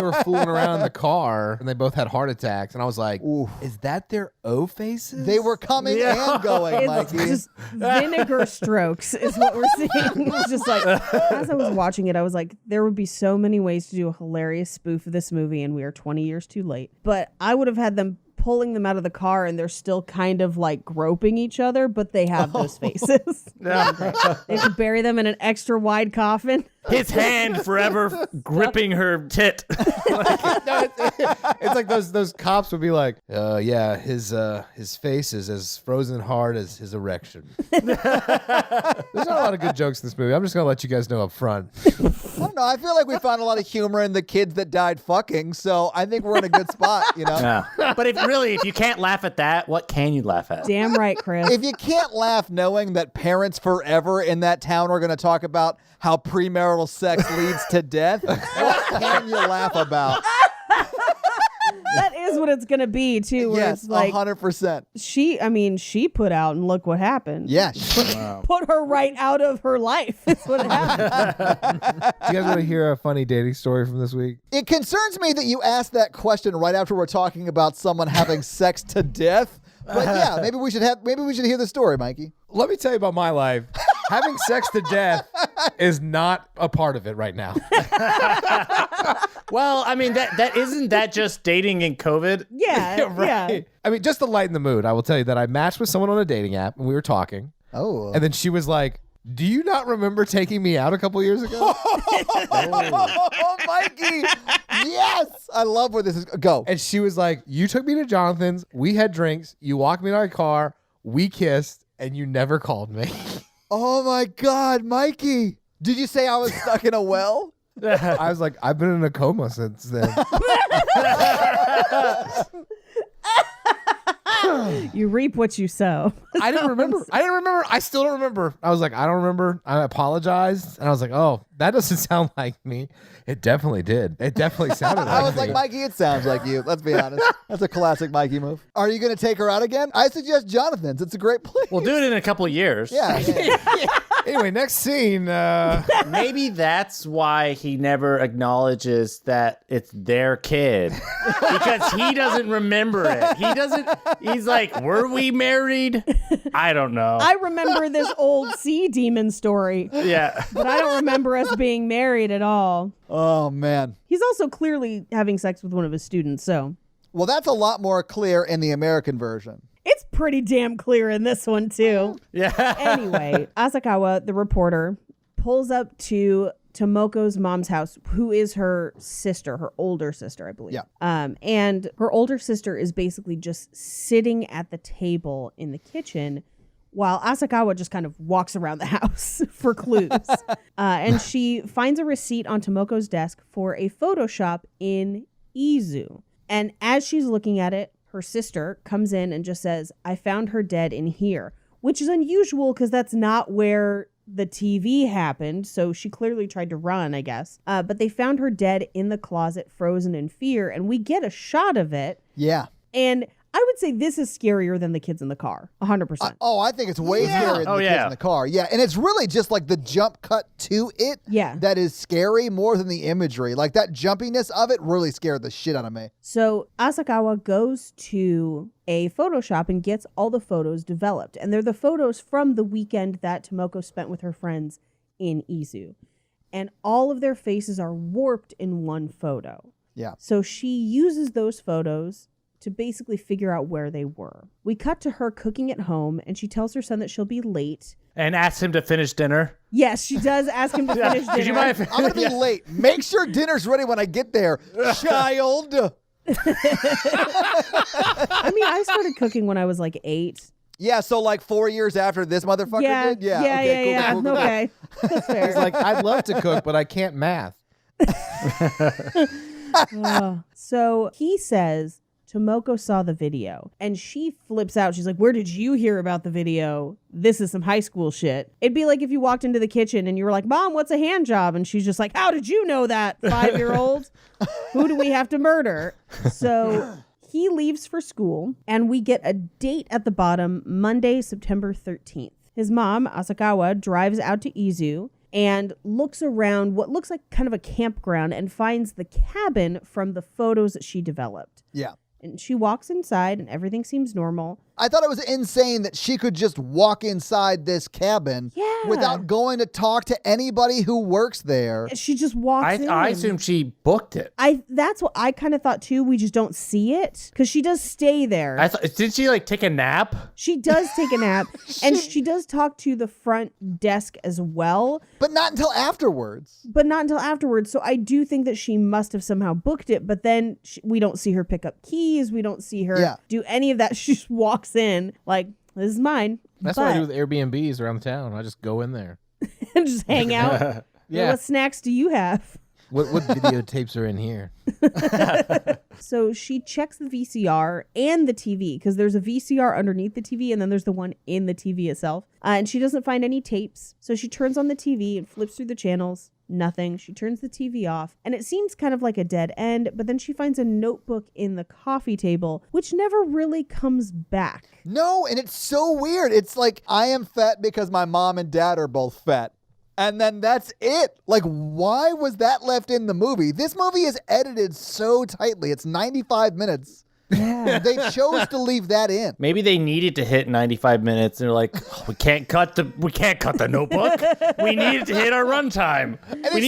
were fooling around in the car, and they both had heart attacks, and I was like, Ooh. is that their O faces? They were coming and going, It's Mikey. just vinegar strokes is what we're seeing. It's just like, as I was watching it, I was like, there would be so many ways to do a hilarious spoof of this movie, and we are 20 years too late. But I would have had them pulling them out of the car and they're still kind of like groping each other, but they have those faces. They could bury them in an extra wide coffin. His hand forever gripping her tit. It's like those cops would be like, yeah, his face is as frozen hard as his erection. There's not a lot of good jokes in this movie. I'm just gonna let you guys know up front. I don't know. I feel like we found a lot of humor in the kids that died fucking, so I think we're in a good spot, you know? Yeah. But if you can't laugh at that, what can you laugh at? Damn right, Chris. If you can't laugh knowing that parents forever in that town are going to talk about how premarital sex leads to death, what can you laugh about? That is what it's going to be, too, where Yes, it's like, 100%. she put out and look what happened. Yeah. Put her right out of her life. That's what happened. Do you guys want to hear a funny dating story from this week? It concerns me that you asked that question right after we're talking about someone having sex to death. But yeah, maybe we should hear the story, Mikey. Let me tell you about my life. Having sex to death is not a part of it right now. Well, I mean, that isn't that just dating in COVID? Yeah, yeah. I mean, just to lighten the mood, I will tell you that I matched with someone on a dating app and we were talking. Oh. And then she was like, do you not remember taking me out a couple years ago? Oh, Mikey. Yes. I love where this is. Go. And she was like, you took me to Jonathan's, we had drinks, you walked me to my car, we kissed, and you never called me. Oh, my God, Mikey. Did you say I was stuck in a well? I was like, I've been in a coma since then. You reap what you sow. I didn't remember. I still don't remember. I was like, I don't remember. I apologized. And I was like, oh, that doesn't sound like me. It definitely did. It definitely sounded like I was me. like, Mikey, it sounds like you. Let's be honest. That's a classic Mikey move. Are you going to take her out again? I suggest Jonathan's. It's a great place. We'll do it in a couple of years. Yeah. Anyway, next scene. Maybe that's why he never acknowledges that it's their kid. Because he doesn't remember it. He's like, were we married? I don't know. I remember this old sea demon story, Yeah. but I don't remember us being married at all. Oh, man. He's also clearly having sex with one of his students, so Well, that's a lot more clear in the American version. it's pretty damn clear in this one, too. Yeah. Anyway, Asakawa, the reporter, pulls up to Tomoko's mom's house, who is her sister, her older sister, I believe. Yeah. And her older sister is basically just sitting at the table in the kitchen while Asakawa just kind of walks around the house for clues. And she finds a receipt on Tomoko's desk for a Photoshop in Izu. And as she's looking at it, her sister comes in and just says, I found her dead in here, which is unusual because that's not where the TV happened. So she clearly tried to run, I guess. But they found her dead in the closet, frozen in fear. And we get a shot of it. Yeah. And I would say this is scarier than the kids in the car. 100%. I think it's way scarier than the kids in the car. Yeah, and it's really just like the jump cut to it that is scary more than the imagery. Like that jumpiness of it really scared the shit out of me. So Asakawa goes to a photo shop and gets all the photos developed. And they're the photos from the weekend that Tomoko spent with her friends in Izu. And all of their faces are warped in one photo. Yeah. So she uses those photos to basically figure out where they were. We cut to her cooking at home, and she tells her son that she'll be late. And asks him to finish dinner. Yes, she does ask him to finish dinner. Could you mind I'm going to be late. Make sure dinner's ready when I get there, child. I mean, I started cooking when I was like 8. Yeah, so like 4 years after this motherfucker did? Yeah. Okay, cool. Okay, that's fair. He's like, I'd love to cook, but I can't math. So he says Tomoko saw the video and she flips out. She's like, where did you hear about the video? This is some high school shit. It'd be like if you walked into the kitchen and you were like, Mom, what's a hand job? And she's just like, how did you know that, 5-year-old? Who do we have to murder? So he leaves for school and we get a date at the bottom, Monday, September 13th. His mom, Asakawa, drives out to Izu and looks around what looks like kind of a campground and finds the cabin from the photos that she developed. Yeah. And she walks inside and everything seems normal. I thought it was insane that she could just walk inside this cabin without going to talk to anybody who works there. She just walks in. I assume she booked it. That's what I kind of thought too. We just don't see it because she does stay there. Did she like take a nap? She does take a nap and she does talk to the front desk as well. But not until afterwards. So I do think that she must have somehow booked it, but then we don't see her pick up keys. We don't see her do any of that. She just walks in like, this is mine. That's what I do with Airbnbs around town. I just go in there and just hang out. Yeah. What snacks do you have? What videotapes are in here? So she checks the VCR and the TV because there's a VCR underneath the TV and then there's the one in the TV itself. And she doesn't find any tapes. So she turns on the TV and flips through the channels. Nothing. She turns the TV off and it seems kind of like a dead end, but then she finds a notebook in the coffee table, which never really comes back. No, and it's so weird. It's like, I am fat because my mom and dad are both fat. And then that's it. Like, why was that left in the movie? This movie is edited so tightly. It's 95 minutes. Yeah. They chose to leave that in. Maybe they needed to hit 95 minutes and they're like, oh, we can't cut the notebook. We needed to hit our runtime. And then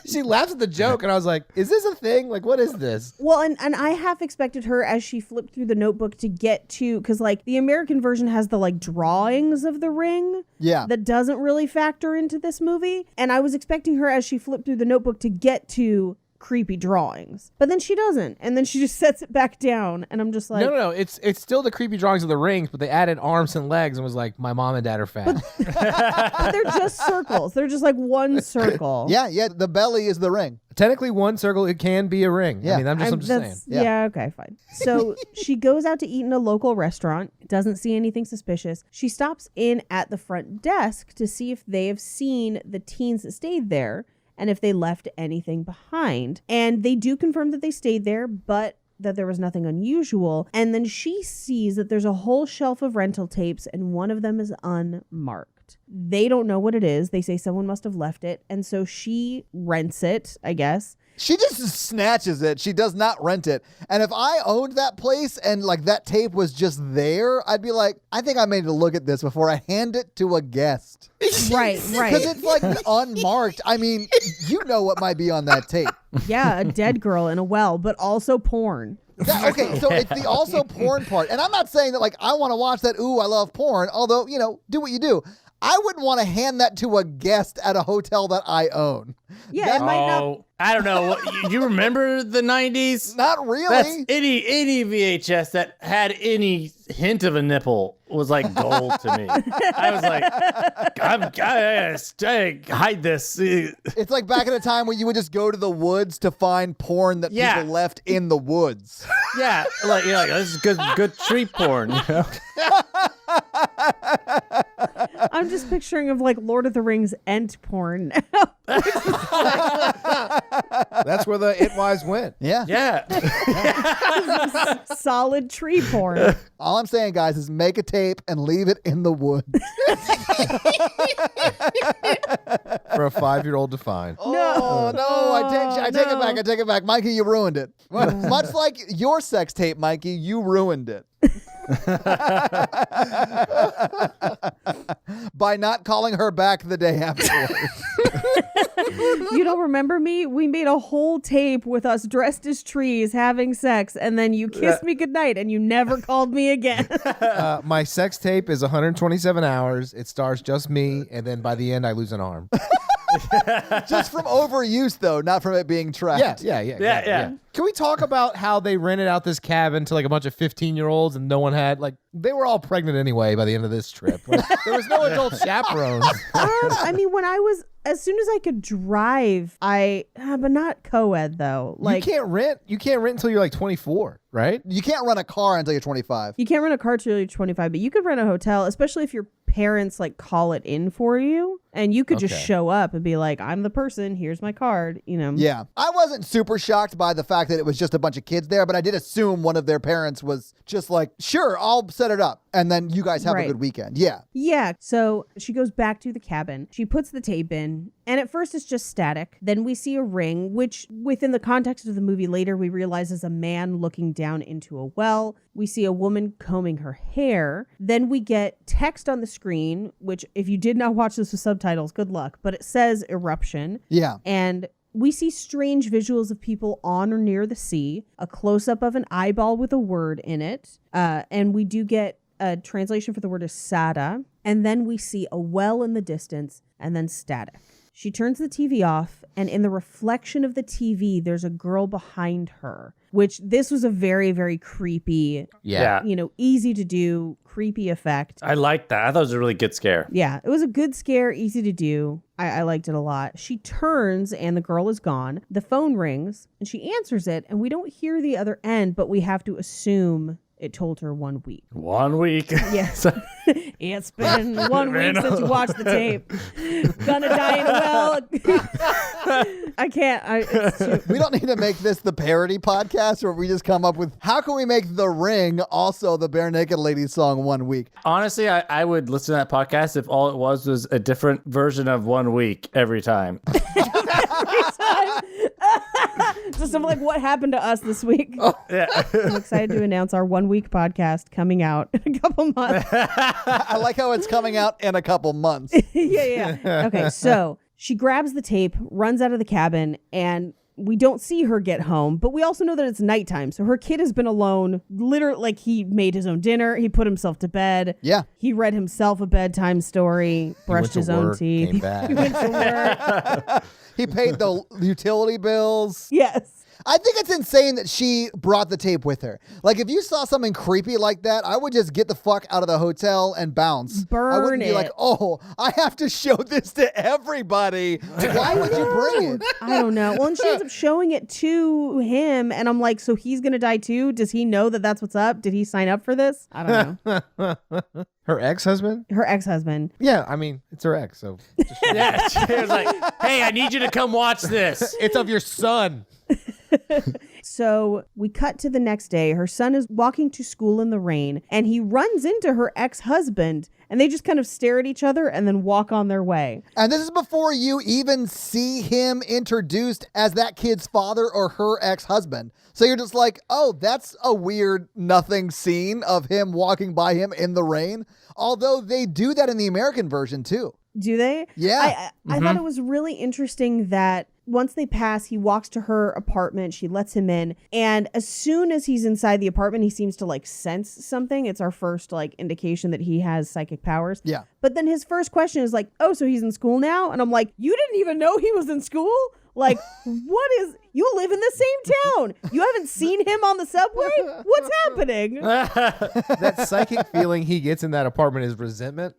she laughs at the joke and I was like, is this a thing? Like, what is this? Well, and I half expected her as she flipped through the notebook to get to, because like the American version has the like drawings of the ring. Yeah. That doesn't really factor into this movie. And I was expecting her as she flipped through the notebook to get to creepy drawings, but then she doesn't, and then she just sets it back down, and I'm just like, no, it's still the creepy drawings of the rings, but they added arms and legs and was like, my mom and dad are fat. but they're just circles. They're just like one circle. Yeah, the belly is the ring. Technically, one circle, it can be a ring. Yeah. I mean, I'm just saying. Yeah, okay, fine. So she goes out to eat in a local restaurant, doesn't see anything suspicious. She stops in at the front desk to see if they have seen the teens that stayed there and if they left anything behind. And they do confirm that they stayed there, but that there was nothing unusual. And then she sees that there's a whole shelf of rental tapes and one of them is unmarked. They don't know what it is. They say someone must have left it. And so she rents it, I guess. She just snatches it. She does not rent it. And if I owned that place and like that tape was just there, I'd be like, I think I made to look at this before I hand it to a guest. Right. Because it's like unmarked. I mean, you know what might be on that tape. Yeah, a dead girl in a well, but also porn. Okay, so it's the also porn part. And I'm not saying that like I want to watch that, ooh, I love porn, although, you know, do what you do. I wouldn't want to hand that to a guest at a hotel that I own. Yeah, it might not. I don't know. You remember the 90s? Not really. That's any VHS that had any hint of a nipple was like gold to me. I was like, I hide this. It's like back in a time when you would just go to the woods to find porn that people left in the woods. Yeah, like this is good tree porn. You know? I'm just picturing of like Lord of the Rings Ent porn now. That's where the It Wise went. Yeah. Yeah. Solid tree porn. All I'm saying, guys, is make a tape and leave it in the woods. For a 5-year-old to find. Oh, no. I take it back. I take it back. Mikey, you ruined it. Much like your sex tape, Mikey, you ruined it. By not calling her back the day afterwards. You don't remember me? We made a whole tape with us dressed as trees having sex, and then you kissed me goodnight and you never called me again. My sex tape is 127 hours. It stars just me, and then by the end, I lose an arm. Just from overuse, though, not from it being tracked. Yeah. Yeah. Can we talk about how they rented out this cabin to like a bunch of 15-year-olds and no one had, like, they were all pregnant anyway by the end of this trip. Like, there was no adult chaperones. I mean, when I was, as soon as I could drive, but not co-ed though. Like You can't rent until you're like 24, right? You can't run a car until you're 25. you can't rent a car till you're 25, but you could rent a hotel, especially if your parents like call it in for you, and you could just Okay. show up and be like, I'm the person, here's my card, you know. Yeah. I wasn't super shocked by the fact that it was just a bunch of kids there, but I did assume one of their parents was just like, sure, I'll set it up. And then you guys have a Right. good weekend. Yeah. Yeah, so she goes back to the cabin. She puts the tape in, and at first it's just static. Then we see a ring, which within the context of the movie later, we realize is a man looking down into a well. We see a woman combing her hair. Then we get text on the screen, which if you did not watch this with subtitles, good luck. But it says eruption. Yeah. And we see strange visuals of people on or near the sea, a close-up of an eyeball with a word in it. And we do get a translation for the word is Sada. And then we see a well in the distance and then static. She turns the TV off, and in the reflection of the TV, there's a girl behind her, which this was a very, very creepy, Yeah. easy to do, creepy effect. I liked that. I thought it was a really good scare. Yeah, it was a good scare, easy to do. I liked it a lot. She turns and the girl is gone. The phone rings and she answers it, and we don't hear the other end, but we have to assume it told her 1 week. 1 week. Yes. It's been 1 week since you watched the tape. Gonna die in a well. I can't. It's too... We don't need to make this the parody podcast where we just come up with how can we make The Ring also the Bare Naked Ladies song 1 week. Honestly, I would listen to that podcast if all it was a different version of 1 week every time. Just I'm like, what happened to us this week? Yeah. I'm excited to announce our 1 week podcast coming out in a couple months. I like how it's coming out in a couple months. Yeah. Okay, so she grabs the tape, runs out of the cabin, and we don't see her get home, but we also know that it's nighttime. So her kid has been alone. Literally, like, he made his own dinner. He put himself to bed. Yeah. He read himself a bedtime story, brushed his own teeth. Came back. He went to work. He paid the utility bills. Yes. I think it's insane that she brought the tape with her. Like, if you saw something creepy like that, I would just get the fuck out of the hotel and bounce. I Burn wouldn't be it. like, oh, I have to show this to everybody. Why would you bring it? I don't know. Well, and she ends up showing it to him, and I'm like, so he's going to die too? Does he know that that's what's up? Did he sign up for this? I don't know. Her ex-husband? Her ex-husband. Yeah, I mean, it's her ex, so Yeah. She was like, hey, I need you to come watch this. it's of your son. So we cut to the next day. Her son is walking to school in the rain, and he runs into her ex-husband, and they just kind of stare at each other and then walk on their way. And this is before you even see him introduced as that kid's father or her ex-husband. So you're just like, oh, that's a weird nothing scene of him walking by him in the rain. Although they do that in the American version too. Do they? Yeah. I thought it was really interesting that once they pass, he walks to her apartment. She lets him in. And as soon as he's inside the apartment, he seems to like sense something. It's our first like indication that he has psychic powers. Yeah. But then his first question is like, oh, so he's in school now? And I'm like, you didn't even know he was in school? Like, you live in the same town. You haven't seen him on the subway? What's happening? That psychic feeling he gets in that apartment is resentment.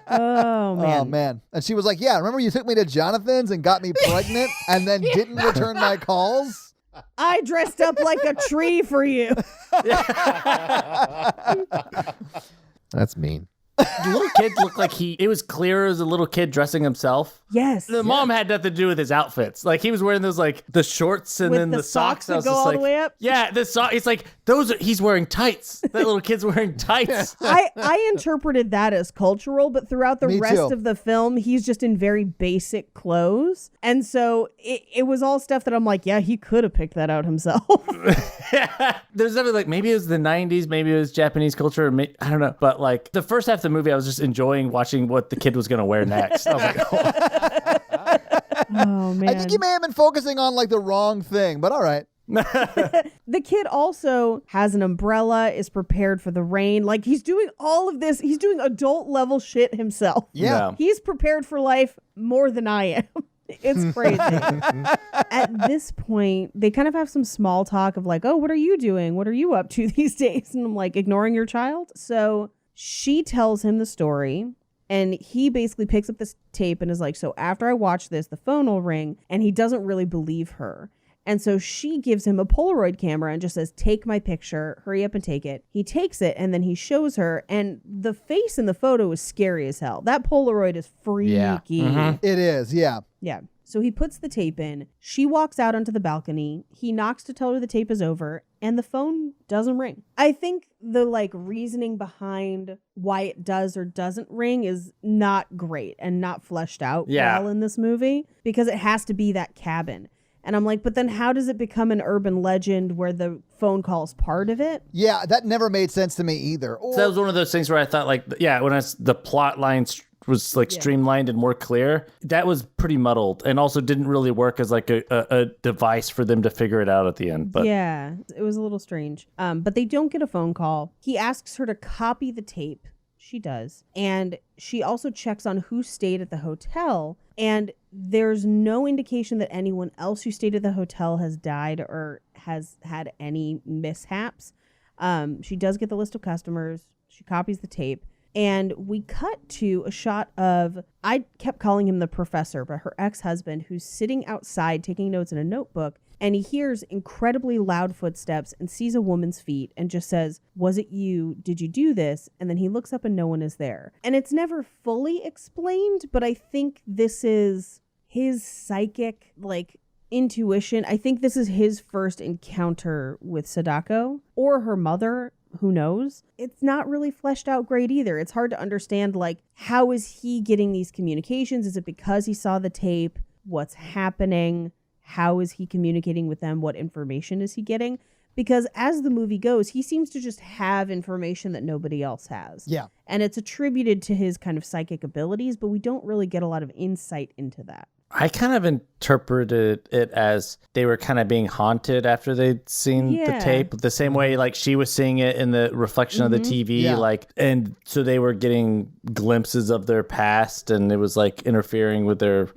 Oh, man. Oh, man. And she was like, yeah, remember you took me to Jonathan's and got me pregnant and then didn't return my calls? I dressed up like a tree for you. That's mean. The little kid looked like it was clear as a little kid dressing himself. Yes. The mom had nothing to do with his outfits. Like he was wearing those like the shorts and With then the the socks. that go all the way up? Yeah, the sock. It's like he's wearing tights. That little kid's wearing tights. I interpreted that as cultural, but throughout the Me rest too. of the film, he's just in very basic clothes. And so it was all stuff that I'm like, yeah, he could have picked that out himself. There's definitely like maybe it was the 90s, maybe it was Japanese culture, I don't know. But like the first half of the movie, I was just enjoying watching what the kid was going to wear next. I was like, Oh, man. I think you may have been focusing on like the wrong thing, but all right. The kid also has an umbrella, is prepared for the rain. Like he's doing all of this. He's doing adult level shit himself. Yeah. He's prepared for life more than I am. It's crazy. At this point, they kind of have some small talk of like, oh, what are you doing? What are you up to these days? And I'm like, ignoring your child? So she tells him the story. And he basically picks up this tape and is like, so after I watch this, the phone will ring. And he doesn't really believe her. And so she gives him a Polaroid camera and just says, take my picture, hurry up and take it. He takes it and then he shows her. And the face in the photo is scary as hell. That Polaroid is freaky. Yeah. It is, yeah. Yeah. So he puts the tape in. She walks out onto the balcony. He knocks to tell her the tape is over. And the phone doesn't ring. I think the reasoning behind why it does or doesn't ring is not great and not fleshed out well in this movie. Because it has to be that cabin. And I'm like, but then how does it become an urban legend where the phone call is part of it? Yeah, that never made sense to me either. so that was one of those things where I thought when the plot line was streamlined and more clear, that was pretty muddled and also didn't really work as like a device for them to figure it out at the end. But yeah, it was a little strange. But they don't get a phone call. He asks her to copy the tape. She does. And she also checks on who stayed at the hotel. And there's no indication that anyone else who stayed at the hotel has died or has had any mishaps. She does get the list of customers. She copies the tape. And we cut to a shot of, I kept calling him the professor, but her ex-husband, who's sitting outside taking notes in a notebook. And he hears incredibly loud footsteps and sees a woman's feet and just says, was it you? Did you do this? And then he looks up and no one is there. And it's never fully explained, but I think this is his psychic, intuition. I think this is his first encounter with Sadako or her mother. Who knows? It's not really fleshed out great either. It's hard to understand, how is he getting these communications? Is it because he saw the tape? What's happening? How is he communicating with them? What information is he getting? Because as the movie goes, he seems to just have information that nobody else has. Yeah. And it's attributed to his kind of psychic abilities, but we don't really get a lot of insight into that. I kind of interpreted it as they were kind of being haunted after they'd seen the tape, the same way she was seeing it in the reflection of the TV, Yeah. and so they were getting glimpses of their past, and it was interfering with their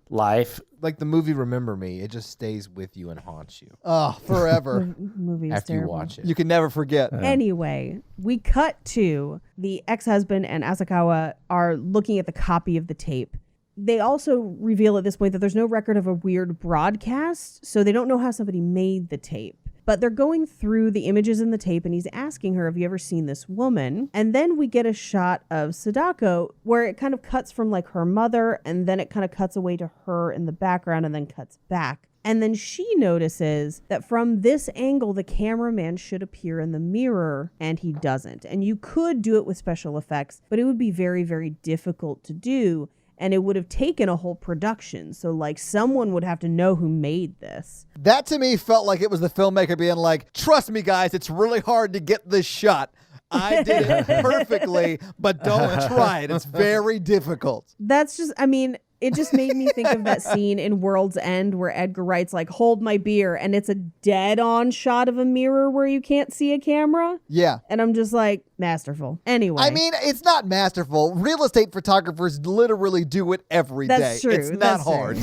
life. Like the movie Remember Me, it just stays with you and haunts you Oh, forever. The movie is after terrible. you watch it. You can never forget. Anyway, we cut to the ex-husband and Asakawa are looking at the copy of the tape. They also reveal at this point that there's no record of a weird broadcast, so they don't know how somebody made the tape. But they're going through the images in the tape, and he's asking her, have you ever seen this woman? And then we get a shot of Sadako where it kind of cuts from her mother, and then it kind of cuts away to her in the background and then cuts back. And then she notices that from this angle, the cameraman should appear in the mirror, and he doesn't. And you could do it with special effects, but it would be very, very difficult to do. And it would have taken a whole production. So, someone would have to know who made this. That to me felt like it was the filmmaker being like, trust me, guys, it's really hard to get this shot. I did it perfectly, but don't try it. It's very difficult. That's just, it just made me think of that scene in World's End where Edgar Wright's hold my beer, and it's a dead-on shot of a mirror where you can't see a camera. Yeah. And I'm just masterful. Anyway. It's not masterful. Real estate photographers literally do it every day. That's true. It's not That's hard.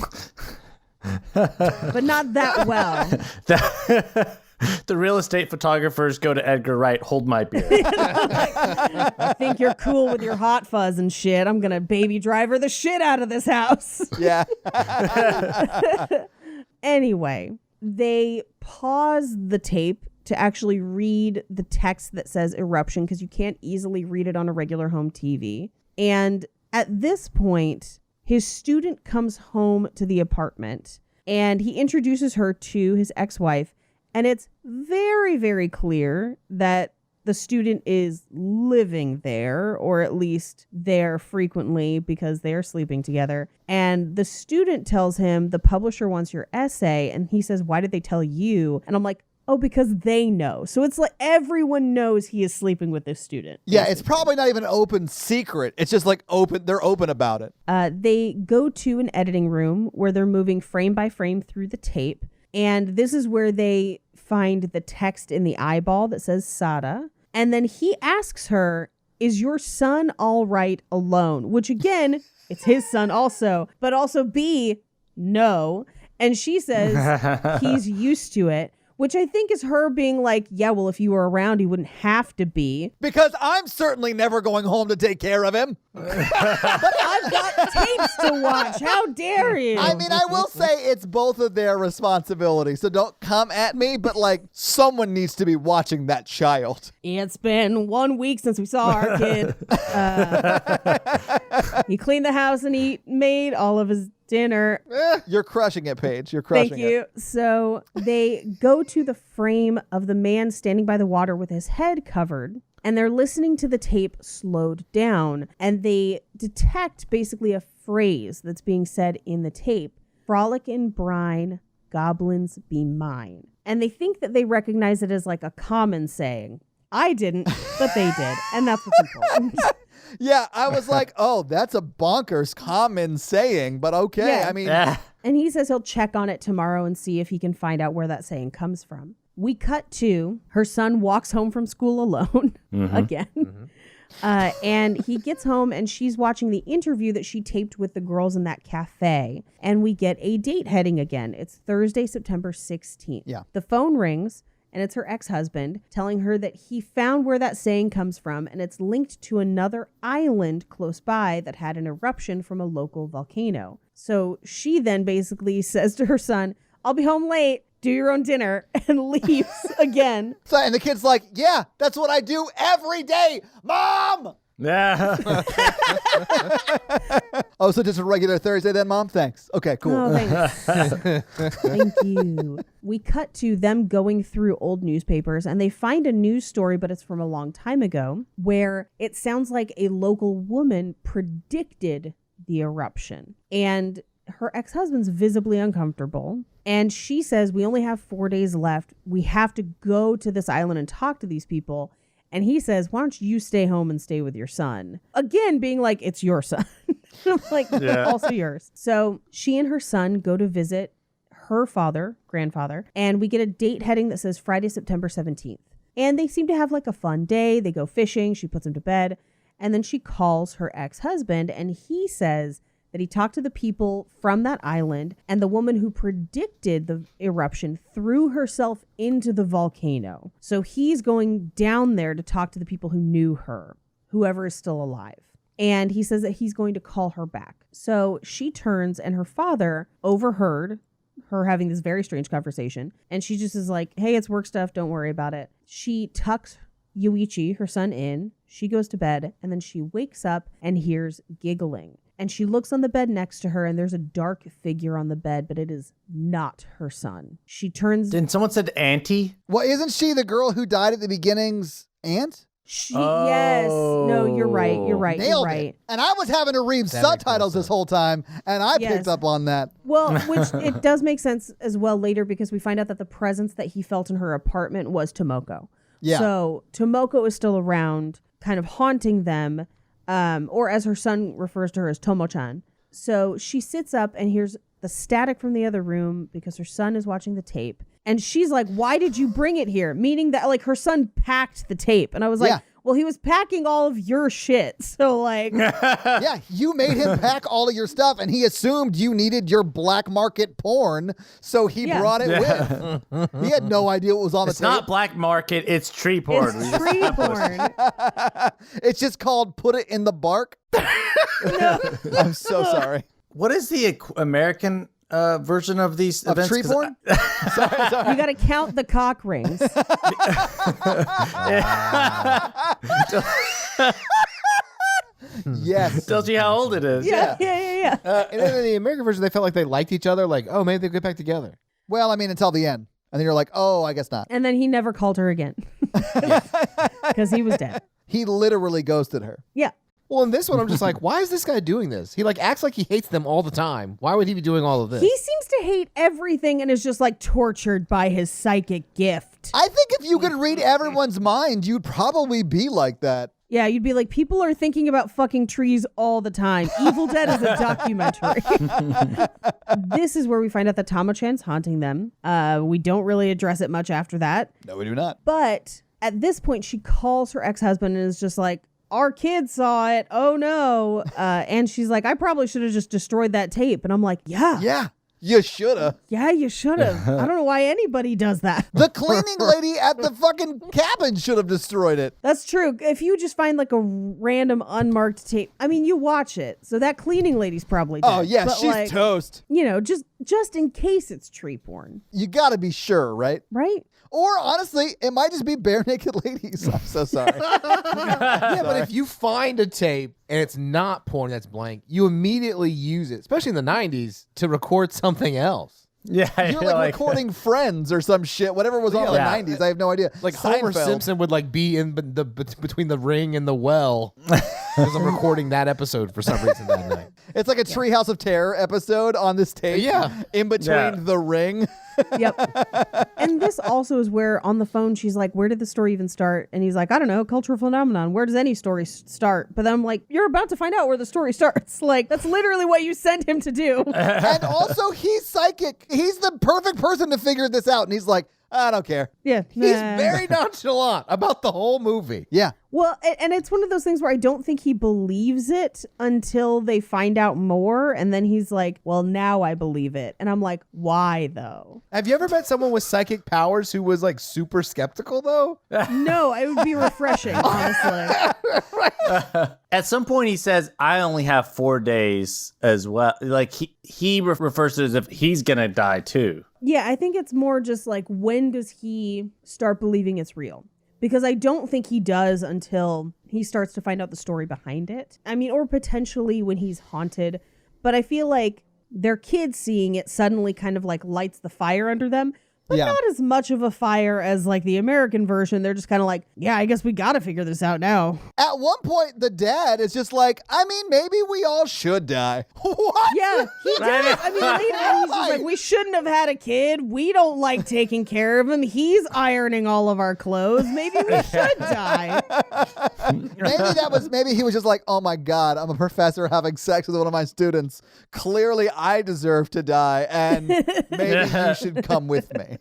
But not that well. The real estate photographers go to Edgar Wright, hold my beer. I think you're cool with your hot fuzz and shit. I'm going to baby driver the shit out of this house. Yeah. Anyway, they pause the tape to actually read the text that says eruption because you can't easily read it on a regular home TV. And at this point, his student comes home to the apartment and he introduces her to his ex-wife. And it's very, very clear that the student is living there, or at least there frequently because they're sleeping together. And the student tells him, the publisher wants your essay. And he says, why did they tell you? And I'm like, oh, because they know. So it's like everyone knows he is sleeping with this student. Yeah, it's probably not even an open secret. It's just like open. They're open about it. They go to an editing room where they're moving frame by frame through the tape. And this is where they find the text in the eyeball that says Sada. And then he asks her, is your son all right alone? Which again, it's his son also, but also B, no. And she says he's used to it, which I think is her being like, yeah, well, if you were around, he wouldn't have to be. Because I'm certainly never going home to take care of him. But I've got tapes to watch. How dare you? I mean, I will say it's both of their responsibility. So don't come at me, but like someone needs to be watching that child. It's been 1 week since we saw our kid. He cleaned the house and he made all of his dinner. You're crushing it, Paige. You're crushing it. Thank you. So they go to the frame of the man standing by the water with his head covered, and they're listening to the tape slowed down, and they detect basically a phrase that's being said in the tape. Frolic in brine, goblins be mine. And they think that they recognize it as like a common saying. I didn't, but they did. And that's what's important. Yeah, I was like, oh, that's a bonkers common saying, but okay. Yeah. I mean, And he says he'll check on it tomorrow and see if he can find out where that saying comes from. We cut to her son walks home from school alone again. And he gets home and she's watching the interview that she taped with the girls in that cafe. And we get a date heading again. It's Thursday, September 16th. Yeah. The phone rings. And it's her ex-husband telling her that he found where that saying comes from, and it's linked to another island close by that had an eruption from a local volcano. So she then basically says to her son, I'll be home late, do your own dinner, and leaves again. so, and the kid's like, yeah, that's what I do every day, Mom! Yeah. Oh, so just a regular Thursday then, Mom? Thanks. Okay, cool. Oh, thanks. Thank you. We cut to them going through old newspapers and they find a news story, but it's from a long time ago, where it sounds like a local woman predicted the eruption. And her ex-husband's visibly uncomfortable. And she says, we only have 4 days left. We have to go to this island and talk to these people. And he says, why don't you stay home and stay with your son? Again, being like, it's your son. I'm like, also yours. So she and her son go to visit her grandfather, and we get a date heading that says Friday, September 17th. And they seem to have like a fun day. They go fishing. She puts him to bed. And then she calls her ex-husband, and he says that he talked to the people from that island, and the woman who predicted the eruption threw herself into the volcano. So he's going down there to talk to the people who knew her, whoever is still alive. And he says that he's going to call her back. So she turns, and her father overheard her having this very strange conversation. And she just is like, hey, it's work stuff. Don't worry about it. She tucks Yuichi, her son, in. She goes to bed, and then she wakes up and hears giggling. And she looks on the bed next to her, and there's a dark figure on the bed, but it is not her son. She turns... Didn't someone said auntie? Well, isn't she the girl who died at the beginning's aunt? Yes. No, you're right. Nailed it. And I was having to read subtitles this whole time, and I picked up on that. Well, which it does make sense as well later, because we find out that the presence that he felt in her apartment was Tomoko. Yeah. So Tomoko is still around, kind of haunting them. Or as her son refers to her as Tomo-chan. So she sits up and hears the static from the other room because her son is watching the tape. And she's like, why did you bring it here? Meaning that like her son packed the tape. And I was like, well, he was packing all of your shit. So like, yeah, you made him pack all of your stuff and he assumed you needed your black market porn. So he brought it with. He had no idea what was on the tape. It's not black market. It's tree porn. It's tree porn. It's just called Put It in the Bark. No. I'm so sorry. What is the American version of these Of events? tree 'Cause porn? You got to count the cock rings. Yes. Tells you how old it is. Yeah. And then in the American version, they felt like they liked each other. Like, oh, maybe they'll get back together. Well, I mean, until the end. And then you're like, oh, I guess not. And then he never called her again because he was dead. He literally ghosted her. Yeah. Well, in this one, I'm just like, why is this guy doing this? He like acts like he hates them all the time. Why would he be doing all of this? He seems to hate everything and is just like tortured by his psychic gift. I think if you could read everyone's mind, you'd probably be like that. Yeah, you'd be like, people are thinking about fucking trees all the time. Evil Dead is a documentary. This is where we find out that Tama-chan's haunting them. We don't really address it much after that. No, we do not. But at this point, she calls her ex-husband and is just like, our kid saw it. Oh, no. And she's like, I probably should have just destroyed that tape. And I'm like, yeah. Yeah, you shoulda. Yeah, you should have. I don't know why anybody does that. The cleaning lady at the fucking cabin should have destroyed it. That's true. If you just find like a random unmarked tape, I mean, you watch it. So that cleaning lady's probably dead. Oh, yeah, But, she's like, toast. You know, just in case it's tree porn, You gotta be sure, right? right? Or honestly, it might just be bare naked ladies. I'm so sorry. Yeah, but if you find a tape and it's not porn, that's blank, you immediately use it, especially in the 90s, to record something else. Yeah. You're like recording Friends or some shit, whatever was on in the Yeah. 90s. I have no idea. Like Homer Seinfeld. Simpson would like be in the between the ring and the well because I'm recording that episode for some reason that night. It's like a Treehouse of Terror episode on this tape. Yeah. In between Yeah. the ring. Yep. And this also is where on the phone she's like, where did the story even start? And he's like, I don't know, cultural phenomenon. Where does any story start? But then I'm like, you're about to find out where the story starts. Like, that's literally what you sent him to do. And also, he's psychic. He's the perfect person to figure this out. And he's like, I don't care. Yeah. He's Nah. very nonchalant about the whole movie. Yeah. Well, and it's one of those things where I don't think he believes it until they find out more. And then he's like, well, now I believe it. And I'm like, why though? Have you ever met someone with psychic powers who was like super skeptical though? No, it would be refreshing, honestly. At some point, he says, I only have 4 days as well. Like, he refers to it as if he's going to die too. Yeah, I think it's more just like, when does he start believing it's real? Because I don't think he does until he starts to find out the story behind it. I mean, or potentially when he's haunted. But I feel like their kids seeing it suddenly kind of like lights the fire under them. But Yeah. not as much of a fire as like the American version. They're just kind of like, yeah, I guess we got to figure this out now. At one point, the dad is just like, I mean, maybe we all should die. What? Yeah, he does. I mean, later he's just like, we shouldn't have had a kid. We don't like taking care of him. He's ironing all of our clothes. Maybe we should die. Maybe he was just like, oh my God, I'm a professor having sex with one of my students. Clearly, I deserve to die, and maybe you should come with me.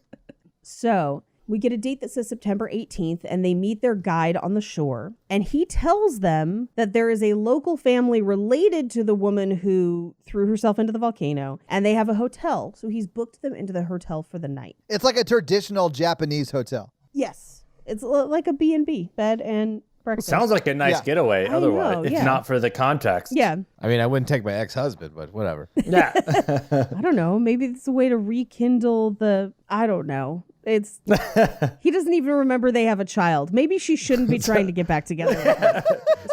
So we get a date that says September 18th, and they meet their guide on the shore. And he tells them that there is a local family related to the woman who threw herself into the volcano, and they have a hotel. So he's booked them into the hotel for the night. It's like a traditional Japanese hotel. Yes. It's like a B&B, bed and breakfast. Sounds like a nice Yeah. getaway I otherwise, know, if yeah. not for the context. Yeah. I mean, I wouldn't take my ex-husband, but whatever. Yeah. I don't know. Maybe it's a way to rekindle I don't know. It's he doesn't even remember they have a child. Maybe she shouldn't be trying to get back together with him.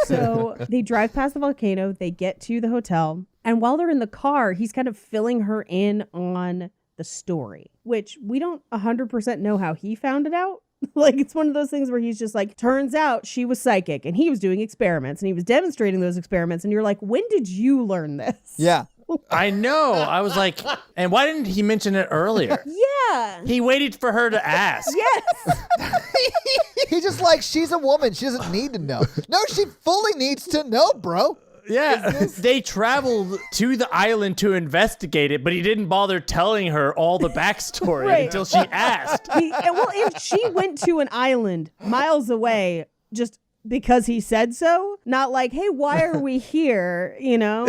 So they drive past the volcano, they get to the hotel, and while they're in the car, he's kind of filling her in on the story, which we don't 100% know how he found it out. Like, it's one of those things where he's just like, turns out she was psychic and he was doing experiments and he was demonstrating those experiments. And you're like, when did you learn this? Yeah. I know. I was like, and why didn't he mention it earlier? Yeah. He waited for her to ask. Yes. He's just like, she's a woman. She doesn't need to know. No, she fully needs to know, bro. Yeah, they traveled to the island to investigate it, but he didn't bother telling her all the backstory Right. until she asked. Well, if she went to an island miles away just because he said so, not like, hey, why are we here? You know,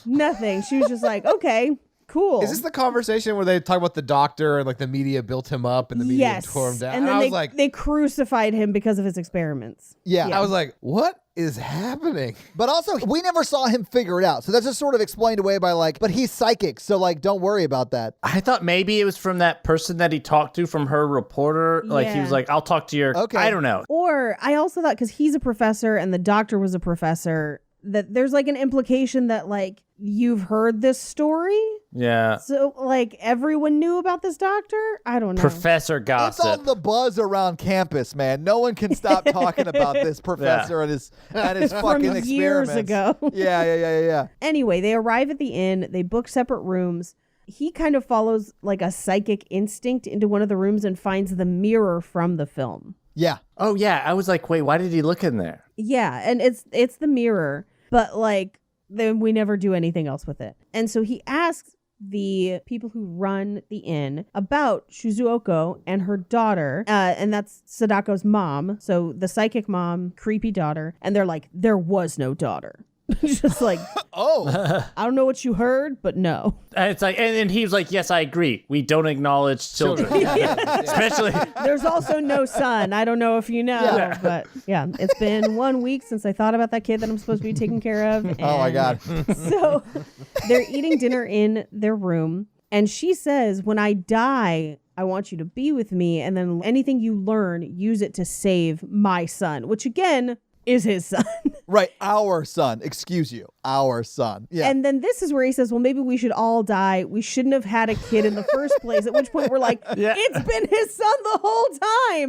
nothing. She was just like, okay, cool. Is this the conversation where they talk about the doctor and like the media built him up and the media yes. tore him down? And then I they, was like, they crucified him because of his experiments. Yeah. I was like, what? is happening? But also, we never saw him figure it out. So that's just sort of explained away by like, but he's psychic. So like, don't worry about that. I thought maybe it was from that person that he talked to from her reporter. Like he was like, I'll talk to your, Okay. I don't know. Or I also thought because he's a professor and the doctor was a professor, that there's like an implication that like you've heard this story. Yeah. So like everyone knew about this doctor? I don't know. Professor It's all gossip. the buzz around campus, man. No one can stop talking about this professor and his fucking From experiments. years ago. Yeah. Anyway, they arrive at the inn. They book separate rooms. He kind of follows like a psychic instinct into one of the rooms and finds the mirror from the film. Yeah. Oh yeah. I was like, wait, why did he look in there? Yeah, and it's the mirror, but like then we never do anything else with it. And so he asks the people who run the inn about Shizuoko and her daughter, and that's Sadako's mom. So the psychic mom, creepy daughter, and they're like, there was no daughter. Just like, Oh. I don't know what you heard, but no. And it's like, and he was like, yes, I agree. We don't acknowledge children. Especially. There's also no son. I don't know if you know, but yeah, it's been 1 week since I thought about that kid that I'm supposed to be taking care of. Oh my God. So they're eating dinner in their room, and she says, when I die, I want you to be with me, and then anything you learn, use it to save my son, which again is his son. Right. Our son. Excuse you. Our son. Yeah. And then this is where he says, well, maybe we should all die. We shouldn't have had a kid in the first place, at which point we're like, it's been his son the whole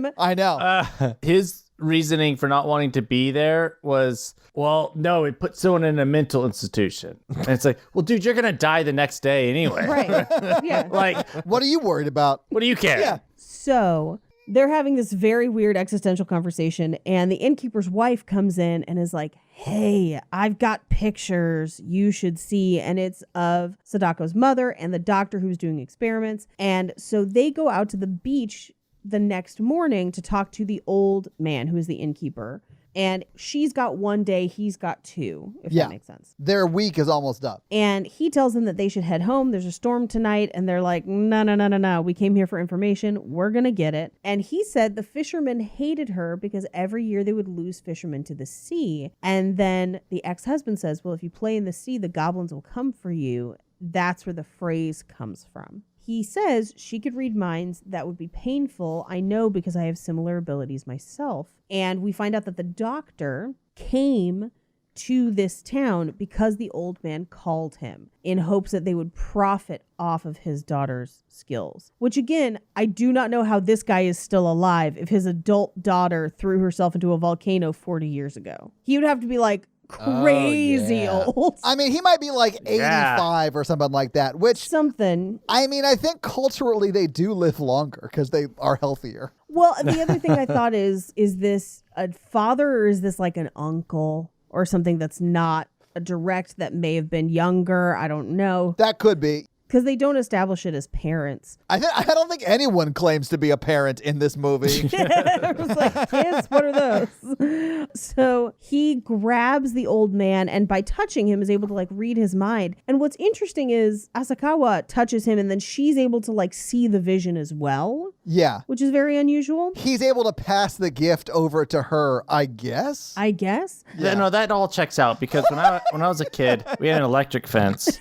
time. I know. His reasoning for not wanting to be there was, well, no, it put someone in a mental institution. And it's like, well, dude, you're going to die the next day anyway. Right. Yeah. Like, What are you worried about? what do you care? Yeah. So they're having this very weird existential conversation, and the innkeeper's wife comes in and is like, hey, I've got pictures you should see. And it's of Sadako's mother and the doctor who's doing experiments. And so they go out to the beach the next morning to talk to the old man who is the innkeeper. And she's got 1 day, he's got 2, if that makes sense. Their week is almost up. And he tells them that they should head home. There's a storm tonight. And they're like, no. We came here for information. We're going to get it. And he said the fishermen hated her because every year they would lose fishermen to the sea. And then the ex-husband says, well, if you play in the sea, the goblins will come for you. That's where the phrase comes from. He says she could read minds. That would be painful. I know because I have similar abilities myself. And we find out that the doctor came to this town because the old man called him in hopes that they would profit off of his daughter's skills. Which again, I do not know how this guy is still alive if his adult daughter threw herself into a volcano 40 years ago. He would have to be like crazy old. I mean, he might be like 85 or something like that, which, Something. I mean, I think culturally they do live longer because they are healthier. Well, the other thing I thought is this a father or is this like an uncle or something that's not a direct that may have been younger? I don't know. That could be. Because they don't establish it as parents. I don't think anyone claims to be a parent in this movie. It was like, kids, what are those? So he grabs the old man and by touching him is able to like read his mind. And what's interesting is Asakawa touches him and then she's able to like see the vision as well. Yeah. Which is very unusual. He's able to pass the gift over to her, I guess. I guess. Yeah. No, that all checks out because when I was a kid, we had an electric fence,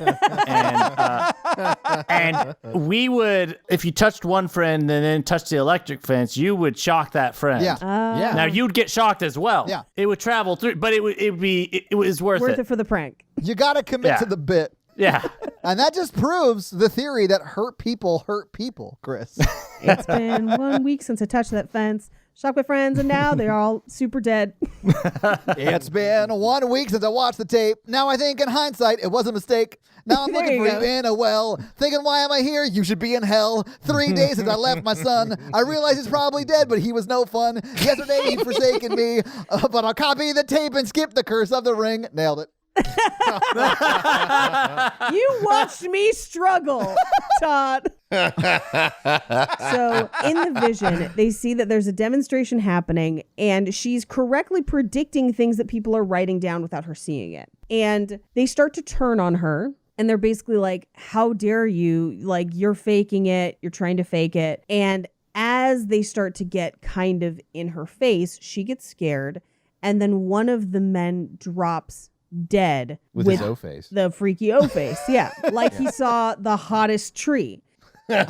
and we would, if you touched one friend and then touched the electric fence, you would shock that friend. Yeah. Now you'd get shocked as well. Yeah. It would travel through, but it was worth it. For the prank. You got to commit to the bit. Yeah. And that just proves the theory that hurt people, Chris. It's been 1 week since I touched that fence. Shocked my friends, and now they're all super dead. It's been 1 week since I watched the tape. Now I think in hindsight, it was a mistake. Now I'm There looking you for go. you in a well. Thinking, why am I here? You should be in hell. 3 days since I left my son. I realize he's probably dead, but he was no fun. Yesterday he'd forsaken me. But I'll copy the tape and skip the curse of the ring. Nailed it. You watched me struggle, Todd. So in the vision, they see that there's a demonstration happening and she's correctly predicting things that people are writing down without her seeing it. And they start to turn on her and they're basically like, how dare you? Like, you're faking it. You're trying to fake it. And as they start to get kind of in her face, she gets scared. and then one of the men drops dead with his O face. The freaky O face. Yeah. Like he saw the hottest tree. Then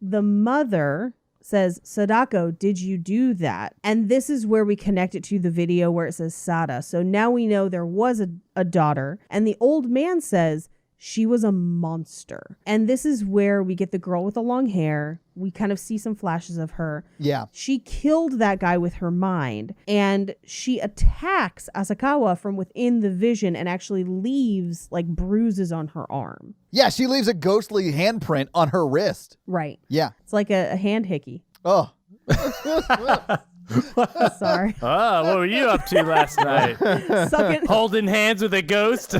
the mother says, Sadako, did you do that? And this is where we connect it to the video where it says Sada. So now we know there was a daughter. And the old man says she was a monster. And this is where we get the girl with the long hair. We kind of see some flashes of her. Yeah. She killed that guy with her mind. And she attacks Asakawa from within the vision and actually leaves like bruises on her arm. Yeah, she leaves a ghostly handprint on her wrist. Right. Yeah. It's like a hand hickey. Oh. Sorry. Oh, what were you up to last night? Sucking. Holding hands with a ghost?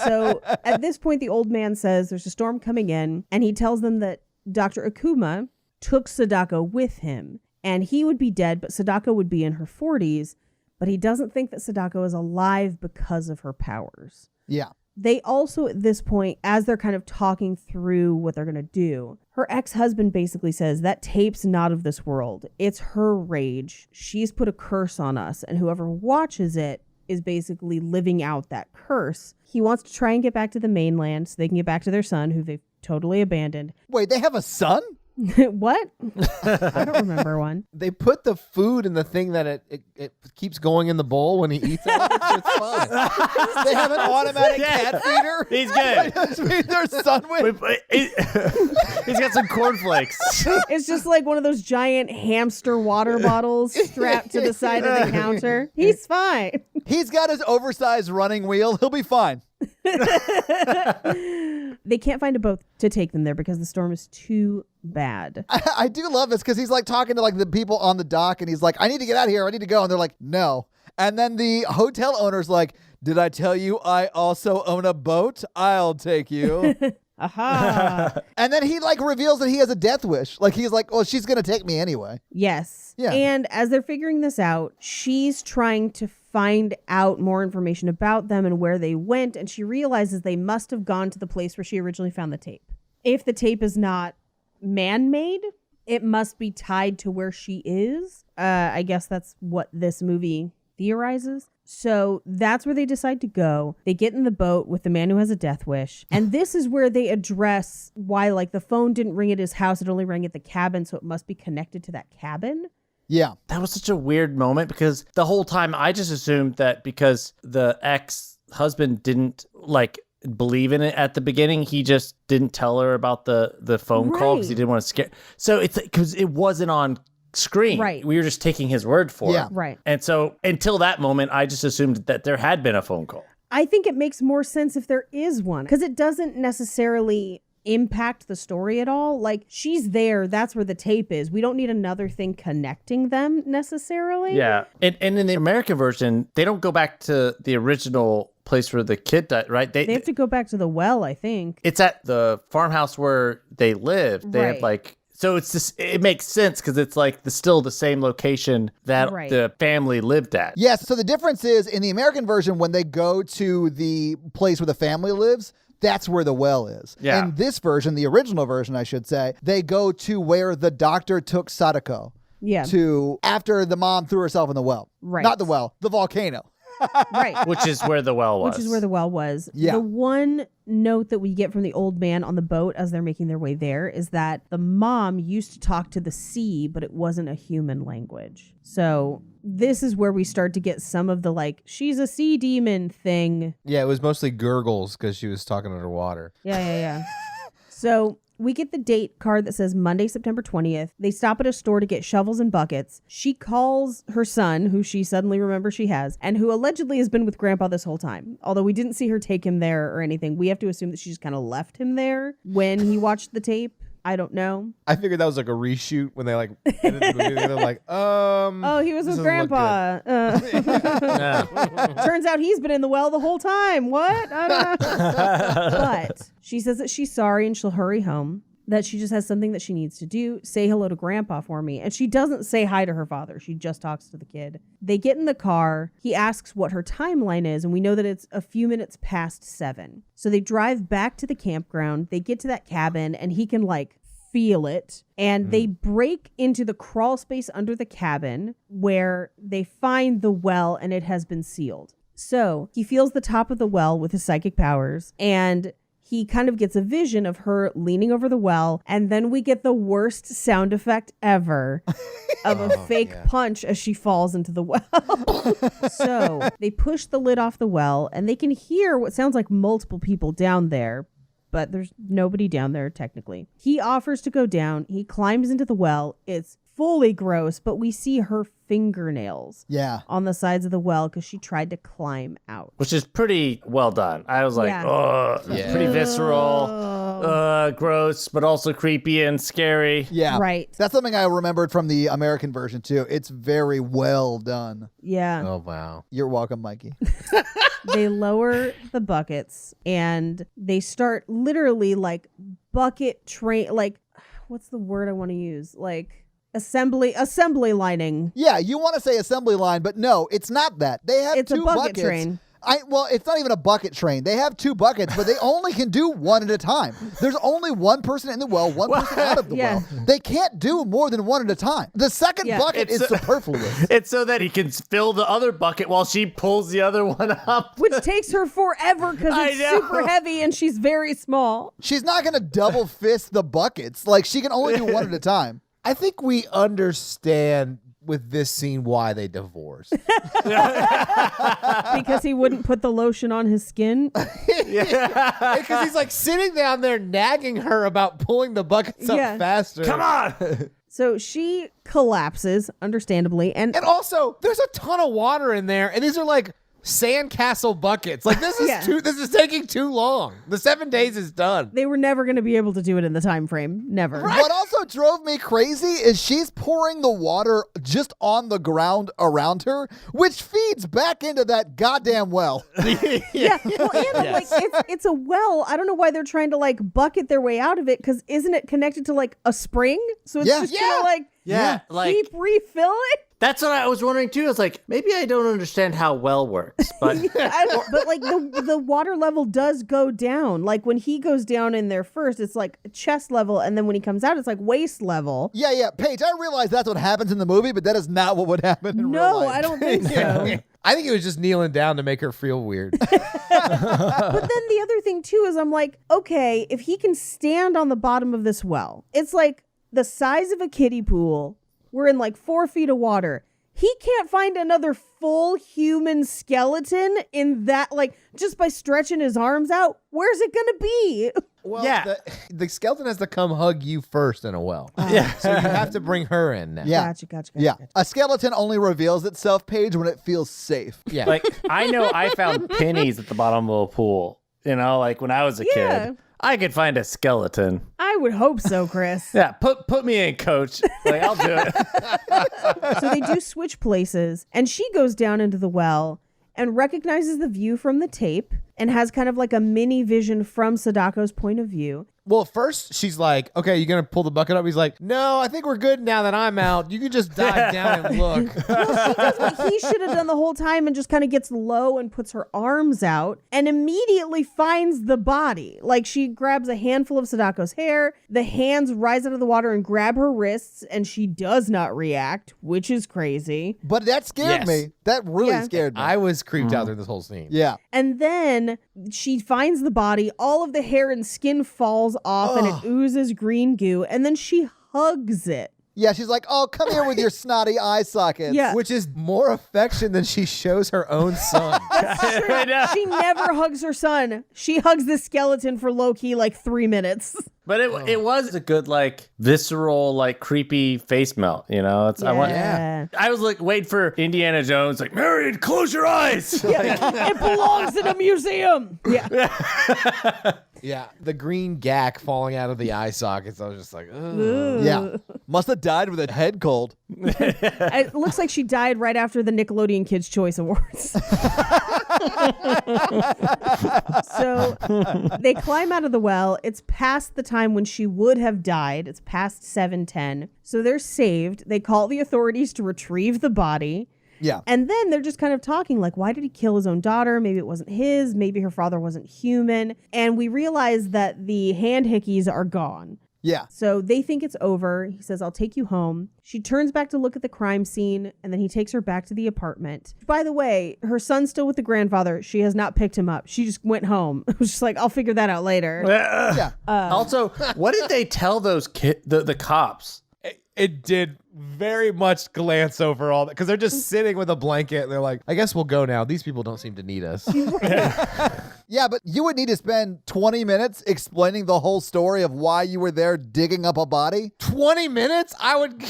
So at this point, the old man says there's a storm coming in, and he tells them that Dr. Akuma took Sadako with him, and he would be dead, but Sadako would be in her 40s, but he doesn't think that Sadako is alive because of her powers. Yeah. They also, at this point, as they're kind of talking through what they're going to do, her ex-husband basically says, that tape's not of this world. It's her rage. She's put a curse on us, and whoever watches it is basically living out that curse. He wants to try and get back to the mainland so they can get back to their son, who they've totally abandoned. Wait, they have a son? What? I don't remember one. They put the food in the thing that it keeps going in the bowl when he eats it. So it's fine. They have an automatic cat feeder? He's good. Just feed their son with? He's got some cornflakes. It's just like one of those giant hamster water bottles strapped to the side of the counter. He's fine. He's got his oversized running wheel. He'll be fine. They can't find a boat to take them there because the storm is too bad. I do love this because he's like talking to like the people on the dock and he's like, I need to get out of here. I need to go. And they're like, no. And then the hotel owner's like, did I tell you I also own a boat? I'll take you. Aha. And then he like reveals that he has a death wish. Like he's like, well, she's going to take me anyway. Yes. Yeah. And as they're figuring this out, she's trying to find out more information about them and where they went. And she realizes they must have gone to the place where she originally found the tape. If the tape is not man-made, it must be tied to where she is. I guess that's what this movie theorizes. So that's where they decide to go. They get in the boat with the man who has a death wish. And this is where they address why like the phone didn't ring at his house. It only rang at the cabin. So it must be connected to that cabin. Yeah. That was such a weird moment because the whole time I just assumed that because the ex-husband didn't like believe in it at the beginning, he just didn't tell her about the phone call because he didn't want to scare. So it's because it wasn't on screen. Right. We were just taking his word for it. Right. And so until that moment, I just assumed that there had been a phone call. I think it makes more sense if there is one because it doesn't necessarily impact the story at all. Like she's there, that's where the tape is. We don't need another thing connecting them necessarily. Yeah. And in the American version, they don't go back to the original place where the kid died, right? They have to go back to the well, I think. It's at the farmhouse where they live. They have like, so it's just, it makes sense because it's like still the same location that the family lived at. Yes. So the difference is in the American version, when they go to the place where the family lives, that's where the well is. Yeah. In this version, the original version, I should say, they go to where the doctor took Sadako. Yeah. To after the mom threw herself in the well. Right. Not the well, the volcano. Right. Which is where the well was. Which is where the well was. Yeah. The one note that we get from the old man on the boat as they're making their way there is that the mom used to talk to the sea, but it wasn't a human language. So this is where we start to get some of the like, she's a sea demon thing. Yeah, it was mostly gurgles because she was talking underwater. Yeah. So we get the date card that says Monday, September 20th. They stop at a store to get shovels and buckets. She calls her son, who she suddenly remembers she has, and who allegedly has been with Grandpa this whole time. Although we didn't see her take him there or anything. We have to assume that she just kind of left him there when he watched the tape. I don't know. I figured that was like a reshoot when they like edited the movie. They're like, oh, he was with Grandpa. Turns out he's been in the well the whole time. What? I don't know. But she says that she's sorry and she'll hurry home. That she just has something that she needs to do. Say hello to Grandpa for me. And she doesn't say hi to her father. She just talks to the kid. They get in the car. He asks what her timeline is. And we know that it's a few minutes past 7. So they drive back to the campground. They get to that cabin and he can like feel it. And they break into the crawl space under the cabin where they find the well and it has been sealed. So he feels the top of the well with his psychic powers, and he kind of gets a vision of her leaning over the well. And then we get the worst sound effect ever of a fake punch as she falls into the well. So they push the lid off the well and they can hear what sounds like multiple people down there, but there's nobody down there technically. He offers to go down. He climbs into the well. It's fully gross, but we see her fingernails on the sides of the well because she tried to climb out. Which is pretty well done. I was like, pretty visceral, gross, but also creepy and scary. Yeah. Right. That's something I remembered from the American version, too. It's very well done. Yeah. Oh, wow. You're welcome, Mikey. They lower the buckets and they start literally like bucket train, like, what's the word I want to use? Like, assembly lining. Yeah, you want to say assembly line, but no, it's not that. They have It's two a bucket buckets. train. Well, it's not even a bucket train. They have two buckets, but they only can do one at a time. There's only one person in the well, one person out of the well. They can't do more than one at a time. The second bucket is superfluous. It's so that he can fill the other bucket while she pulls the other one up. Which takes her forever because it's super heavy and she's very small. She's not going to double fist the buckets. Like, she can only do one at a time. I think we understand with this scene why they divorced. Because he wouldn't put the lotion on his skin. Because he's like sitting down there nagging her about pulling the buckets up faster. Come on! So she collapses, understandably. And also, there's a ton of water in there, and these are like sandcastle buckets. Like, this is this is taking too long. The 7 days is done. they were never going to be able to do it in the time frame. Never. What also drove me crazy is she's pouring the water just on the ground around her, which feeds back into that goddamn well. Yeah. Well, and like it's a well. I don't know why they're trying to like bucket their way out of it, because isn't it connected to like a spring? So it's just gonna like keep refilling. That's what I was wondering too. It's like, maybe I don't understand how well works, but But like the water level does go down. Like when he goes down in there first, it's like chest level, and then when he comes out, it's like waist level. Yeah, Paige, I realize that's what happens in the movie, but that is not what would happen in real No, life. I don't think so. I think it was just kneeling down to make her feel weird. But then the other thing too is I'm like, okay, if he can stand on the bottom of this well, it's like the size of a kiddie pool. We're in like 4 feet of water. He can't find another full human skeleton in that, like, just by stretching his arms out. Where's it going to be? Well, the skeleton has to come hug you first in a well. So you have to bring her in now. Yeah. Gotcha. A skeleton only reveals itself, Paige, when it feels safe. Yeah. like, I know I found pennies at the bottom of a pool, you know, like when I was a kid. I could find a skeleton. I would hope so, Chris. Yeah, put me in, coach. Like, I'll do it. So they do switch places, and she goes down into the well and recognizes the view from the tape and has kind of like a mini vision from Sadako's point of view. Well, first she's like, okay, you going to pull the bucket up? He's like, no, I think we're good now that I'm out. You can just dive down and look. Well, she does what he should have done the whole time and just kind of gets low and puts her arms out and immediately finds the body. Like, she grabs a handful of Sadako's hair. The hands rise out of the water and grab her wrists, and she does not react, which is crazy. But that scared me. That really scared me. I was creeped out through this whole scene. Yeah. And then she finds the body. All of the hair and skin falls off and it oozes green goo. And then she hugs it. Yeah, she's like, oh, come here with your snotty eye sockets. Yeah. Which is more affection than she shows her own son. She never hugs her son. She hugs the skeleton for low-key like 3 minutes. But it was a good, like, visceral, like, creepy face melt, you know? I was like, wait for Indiana Jones, like, Marion, close your eyes. It belongs in a museum. Yeah. Yeah, the green gack falling out of the eye sockets. I was just like, ugh. Yeah. Must have died with a head cold. It looks like she died right after the Nickelodeon Kids' Choice Awards. So they climb out of the well. It's past the time when she would have died. It's past 7:10. So they're saved. They call the authorities to retrieve the body. Yeah. And then they're just kind of talking like, why did he kill his own daughter? Maybe it wasn't his. Maybe her father wasn't human. And we realize that the hand hickeys are gone. Yeah. So they think it's over. He says, I'll take you home. She turns back to look at the crime scene, and then he takes her back to the apartment. By the way, her son's still with the grandfather. She has not picked him up. She just went home. It was just like, I'll figure that out later. Yeah. Also, what did they tell those the cops? It did very much glance over all that because they're just sitting with a blanket and they're like, I guess we'll go now. These people don't seem to need us. Yeah, but you would need to spend 20 minutes explaining the whole story of why you were there digging up a body. 20 minutes? I would...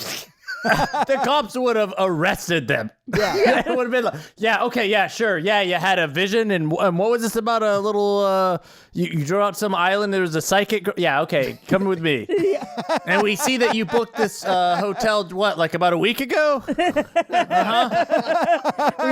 The cops would have arrested them. Yeah. It would have been like, yeah, okay, yeah, sure. Yeah, you had a vision. And what was this about? A little, you drove out some island. There was a psychic. Yeah, okay, come with me. And we see that you booked this hotel, what, like about a week ago? Were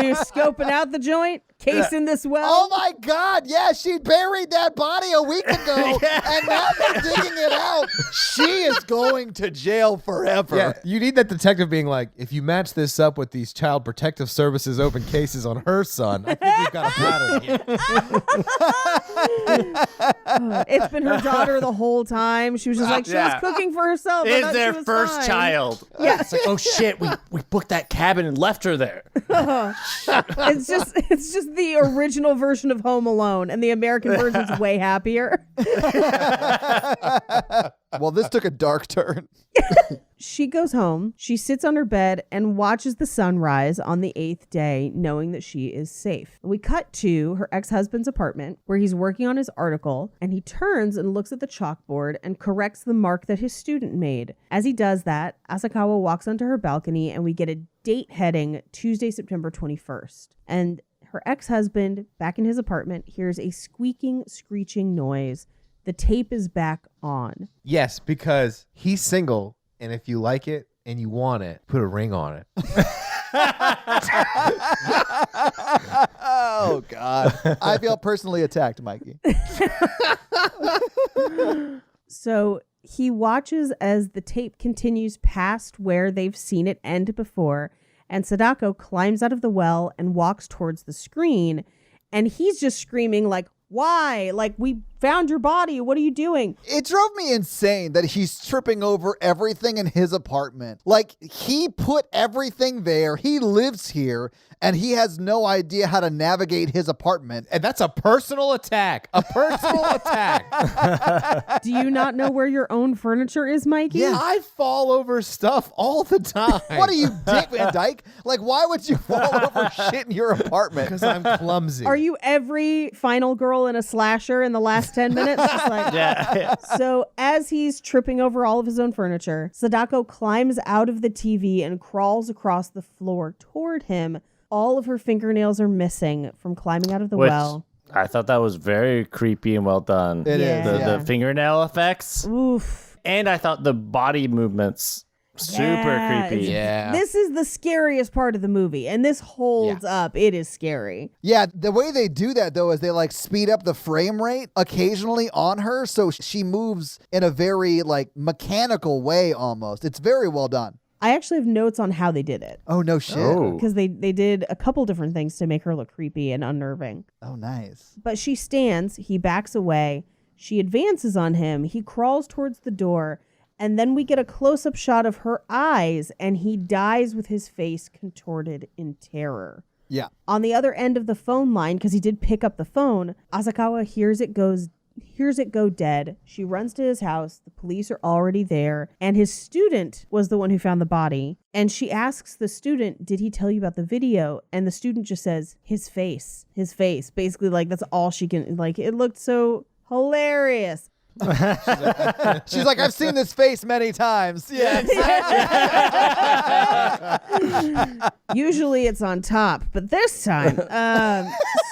you scoping out the joint? Casing this well? Oh my God, yeah, she buried that body a week ago, and now they're digging it out. She is going to jail forever. Yeah, you need that detective being like, if you match this up with these Child Protective Services open cases on her son, I think we've got a pattern here. It's been her daughter the whole time. She was just like, she was cooking for herself. I Is thought their she was first fine. child. Yeah. It's like, oh shit, we booked that cabin and left her there. It's just the original version of Home Alone, and the American version's way happier. Well, this took a dark turn. She goes home, she sits on her bed and watches the sun rise on the 8th day, knowing that she is safe. We cut to her ex-husband's apartment where he's working on his article, and he turns and looks at the chalkboard and corrects the mark that his student made. As he does that, Asakawa walks onto her balcony and we get a date heading Tuesday, September 21st. And her ex-husband, back in his apartment, hears a squeaking, screeching noise. The tape is back on. Yes, because he's single, and if you like it and you want it, put a ring on it. Oh, God. I feel personally attacked, Mikey. So he watches as the tape continues past where they've seen it end before, and Sadako climbs out of the well and walks towards the screen, and he's just screaming like, why? Like, we found your body. What are you doing? It drove me insane that he's tripping over everything in his apartment. Like, he put everything there. He lives here, and he has no idea how to navigate his apartment. And that's a personal attack. A personal attack. Do you not know where your own furniture is, Mikey? Yeah. I fall over stuff all the time. What are you, Dick Van Dyke? Like, why would you fall over shit in your apartment? Because I'm clumsy. Are you every final girl in a slasher in the last 10 minutes? Just like, Yeah. So as he's tripping over all of his own furniture, Sadako climbs out of the TV and crawls across the floor toward him. All of her fingernails are missing from climbing out of the well. I thought that was very creepy and well done. It is, The fingernail effects. Oof. And I thought the body movements super creepy. Yeah. This is the scariest part of the movie, and this holds up. It is scary. Yeah, the way they do that, though, is they, like, speed up the frame rate occasionally on her, so she moves in a very, like, mechanical way almost. It's very well done. I actually have notes on how they did it. Oh, no shit. Oh. Because they did a couple different things to make her look creepy and unnerving. Oh, nice. But she stands, he backs away, she advances on him, he crawls towards the door, and then we get a close-up shot of her eyes, and he dies with his face contorted in terror. Yeah. On the other end of the phone line, because he did pick up the phone, Asakawa hears it go dead. She runs to his house. The police are already there. And his student was the one who found the body. And she asks the student, did he tell you about the video? And the student just says, his face. Basically, like, that's all she can, like, it looked so hilarious. She's like, I've seen this face many times. Yeah. Usually it's on top, but this time.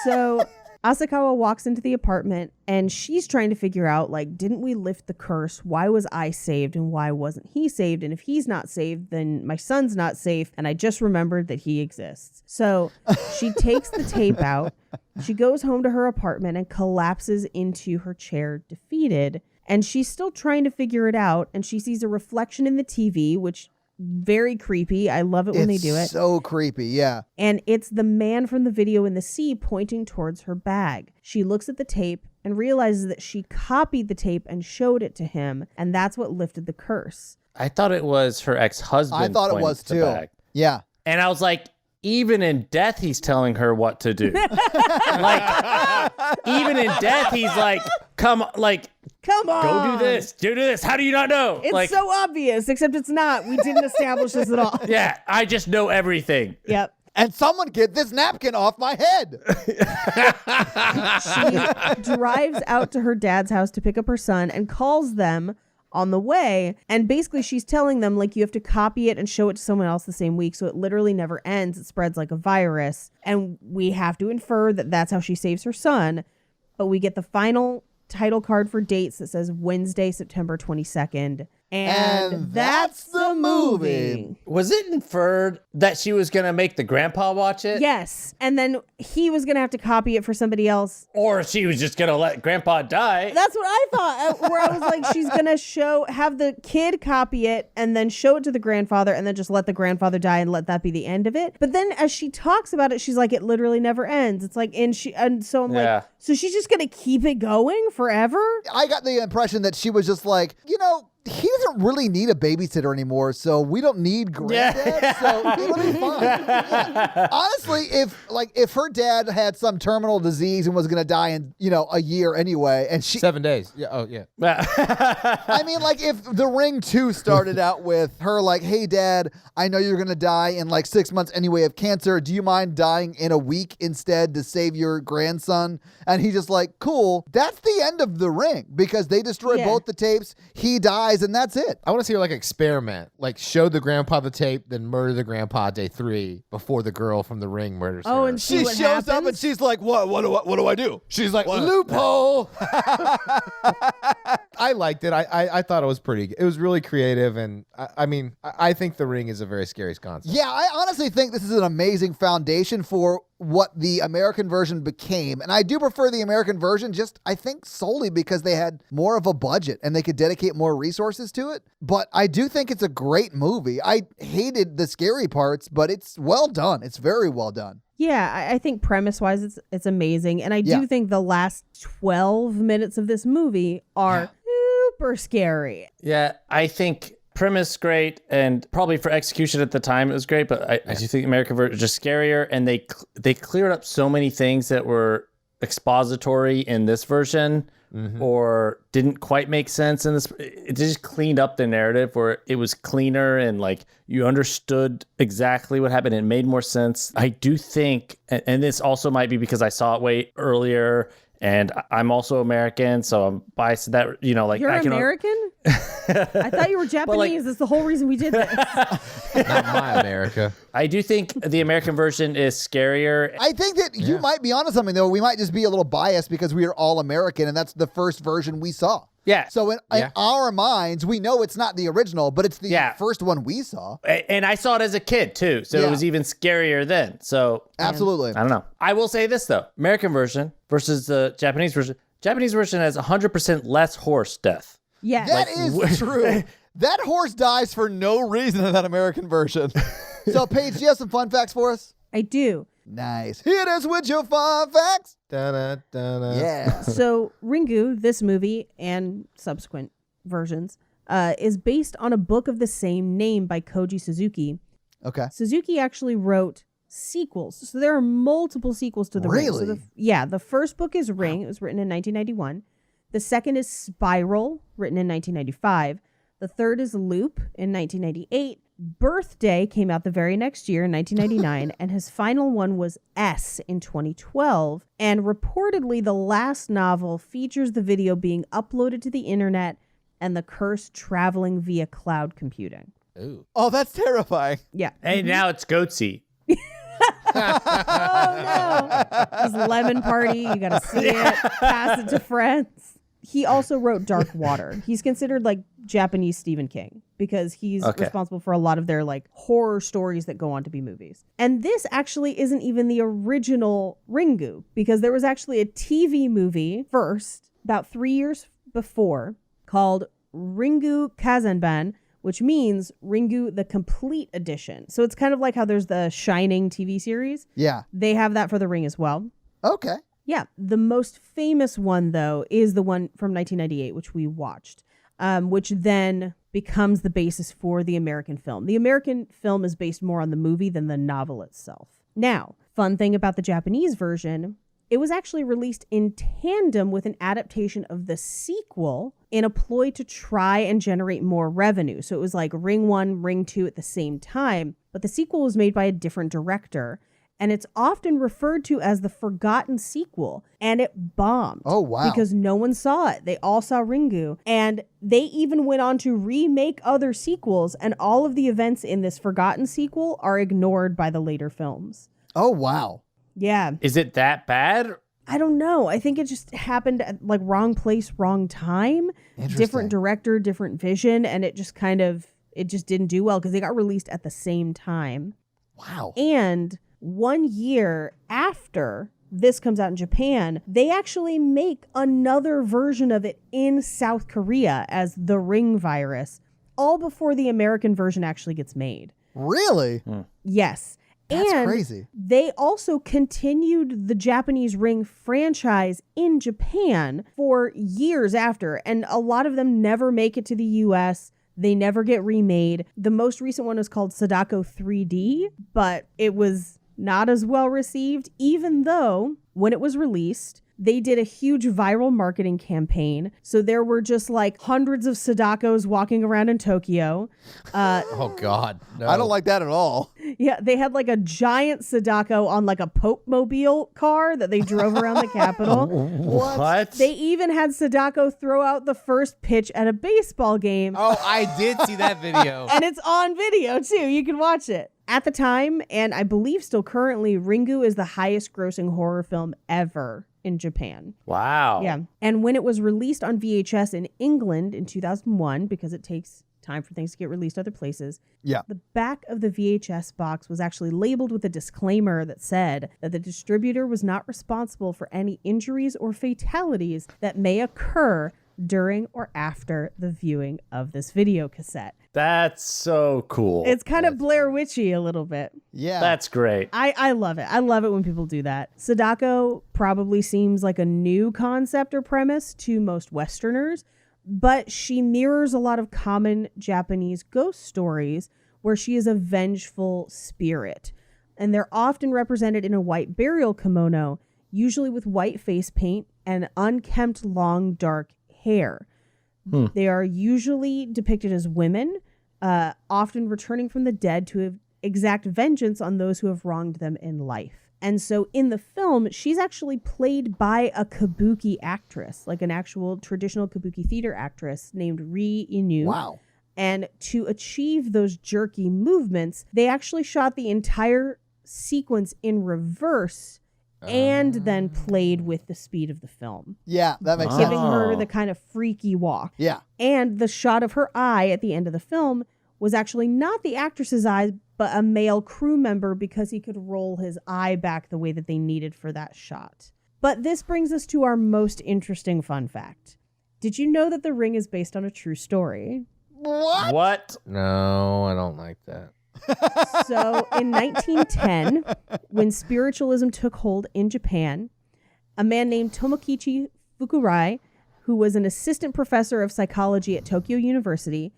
So Asakawa walks into the apartment and she's trying to figure out, like, didn't we lift the curse? Why was I saved and why wasn't he saved? And if he's not saved, then my son's not safe. And I just remembered that he exists. So she takes the tape out. She goes home to her apartment and collapses into her chair, defeated. And she's still trying to figure it out. And she sees a reflection in the TV, which very creepy. I love it when they do it. So creepy, yeah. And it's the man from the video in the sea pointing towards her bag. She looks at the tape and realizes that she copied the tape and showed it to him, and that's what lifted the curse. I thought it was her ex-husband. I thought it was too. Yeah. And I was like, even in death, he's telling her what to do. Like, even in death, he's like, come on. Go do this. Do this. How do you not know? It's so obvious, except it's not. We didn't establish this at all. Yeah, I just know everything. Yep. And someone get this napkin off my head. She drives out to her dad's house to pick up her son and calls them on the way. And basically she's telling them, like, you have to copy it and show it to someone else the same week. So it literally never ends. It spreads like a virus. And we have to infer that that's how she saves her son. But we get the final title card for dates that says Wednesday, September 22nd. And that's the movie. Was it inferred that she was going to make the grandpa watch it? Yes. And then he was going to have to copy it for somebody else. Or she was just going to let grandpa die. That's what I thought, where I was like, she's going to have the kid copy it and then show it to the grandfather and then just let the grandfather die and let that be the end of it. But then as she talks about it, she's like, it literally never ends. It's like, and so I'm like, so she's just going to keep it going forever? I got the impression that she was just like, he doesn't really need a babysitter anymore, so we don't need granddad, so it'll be fine. Yeah. Honestly, if her dad had some terminal disease and was going to die in, a year anyway, and 7 days. Yeah. Oh, yeah. I mean, like, if The Ring 2 started out with her like, hey, Dad, I know you're going to die in like 6 months anyway of cancer. Do you mind dying in a week instead to save your grandson? And he's just like, cool. That's the end of The Ring because they destroy both the tapes. He dies. And that's it. I want to see her like experiment, like show the grandpa the tape, then murder the grandpa day 3 before the girl from The Ring murders her. And she shows up and she's like, what do I do? She's like, loophole. I liked it. I thought it was pretty. It was really creative, and I think The Ring is a very scary concept. Yeah, I honestly think this is an amazing foundation for what the American version became. And I do prefer the American version I think solely because they had more of a budget and they could dedicate more resources to it. But I do think it's a great movie. I hated the scary parts, but it's well done. It's very well done. Yeah, I think premise-wise it's amazing. And I do think the last 12 minutes of this movie are super scary. Yeah, I think premise great, and probably for execution at the time it was great, but I do think the American version is just scarier, and they cleared up so many things that were expository in this version or didn't quite make sense in this. It just cleaned up the narrative where it was cleaner and like you understood exactly what happened. It made more sense. I do think, and this also might be because I saw it way earlier and I'm also American, so I'm biased to that, You're American? I thought you were Japanese. That's the whole reason we did this. Not my America. I do think the American version is scarier. I think that you might be onto something, though. We might just be a little biased because we are all American, and that's the first version we saw. Yeah. So in our minds, we know it's not the original, but it's the first one we saw. And I saw it as a kid, too. So it was even scarier then. So absolutely. I don't know. I will say this, though. American version versus the Japanese version. Japanese version has 100% less horse death. Yeah. That is true. That horse dies for no reason in that American version. So, Paige, do you have some fun facts for us? I do. Nice. Hit us with your fun facts. Da-da-da-da. Yeah. So Ringu, this movie and subsequent versions, is based on a book of the same name by Koji Suzuki. Okay. Suzuki actually wrote sequels. So there are multiple sequels to the Ring. Really? So the first book is Ring. It was written in 1991. The second is Spiral, written in 1995. The third is Loop in 1998. Birthday came out the very next year in 1999, and his final one was S in 2012. And reportedly, the last novel features the video being uploaded to the internet and the curse traveling via cloud computing. Ooh. Oh, that's terrifying. Yeah. Hey, now it's Goatsy. Oh, no. This lemon party, you got to see it, pass it to friends. He also wrote Dark Water. He's considered like Japanese Stephen King because he's responsible for a lot of their like horror stories that go on to be movies. And this actually isn't even the original Ringu because there was actually a TV movie first about 3 years before called Ringu Kazanban, which means Ringu the Complete Edition. So it's kind of like how there's the Shining TV series. Yeah. They have that for the Ring as well. Okay. Yeah. The most famous one, though, is the one from 1998, which we watched, which then becomes the basis for the American film. The American film is based more on the movie than the novel itself. Now, fun thing about the Japanese version, it was actually released in tandem with an adaptation of the sequel in a ploy to try and generate more revenue. So it was like Ring 1, Ring 2 at the same time, but the sequel was made by a different director. And it's often referred to as the forgotten sequel. And it bombed. Oh, wow. Because no one saw it. They all saw Ringu. And they even went on to remake other sequels. And all of the events in this forgotten sequel are ignored by the later films. Oh, wow. Yeah. Is it that bad? I don't know. I think it just happened at like wrong place, wrong time. Different director, different vision. And it just it just didn't do well because they got released at the same time. Wow. And 1 year after this comes out in Japan, they actually make another version of it in South Korea as the Ring virus, all before the American version actually gets made. Really? Yes. That's and crazy. They also continued the Japanese Ring franchise in Japan for years after, and a lot of them never make it to the US. They never get remade. The most recent one is called Sadako 3D, but it was not as well received, even though when it was released, they did a huge viral marketing campaign. So there were just like hundreds of Sadakos walking around in Tokyo. Oh, God. No. I don't like that at all. Yeah, they had like a giant Sadako on like a Pope Mobile car that they drove around the Capitol. What? They even had Sadako throw out the first pitch at a baseball game. Oh, I did see that video. And it's on video too. You can watch it. At the time, and I believe still currently, Ringu is the highest grossing horror film ever in Japan. Wow. Yeah. And when it was released on VHS in England in 2001, because it takes time for things to get released other places, the back of the VHS box was actually labeled with a disclaimer that said that the distributor was not responsible for any injuries or fatalities that may occur during or after the viewing of this video cassette. That's so cool. It's kind of Blair Witchy a little bit. Yeah. That's great. I love it. I love it when people do that. Sadako probably seems like a new concept or premise to most Westerners, but she mirrors a lot of common Japanese ghost stories where she is a vengeful spirit. And they're often represented in a white burial kimono, usually with white face paint and unkempt long dark hair. They are usually depicted as women, often returning from the dead to exact vengeance on those who have wronged them in life. And so in the film, she's actually played by a kabuki actress, like an actual traditional kabuki theater actress named Ringu. Wow. And to achieve those jerky movements, they actually shot the entire sequence in reverse and then played with the speed of the film. Yeah, that makes Giving sense. her the kind of freaky walk. Yeah. And the shot of her eye at the end of the film was actually not the actress's eye, but a male crew member because he could roll his eye back the way that they needed for that shot. But this brings us to our most interesting fun fact. Did you know that The Ring is based on a true story? What? No, I don't like that. So in 1910, when spiritualism took hold in Japan, a man named Tomokichi Fukurai, who was an assistant professor of psychology at Tokyo University,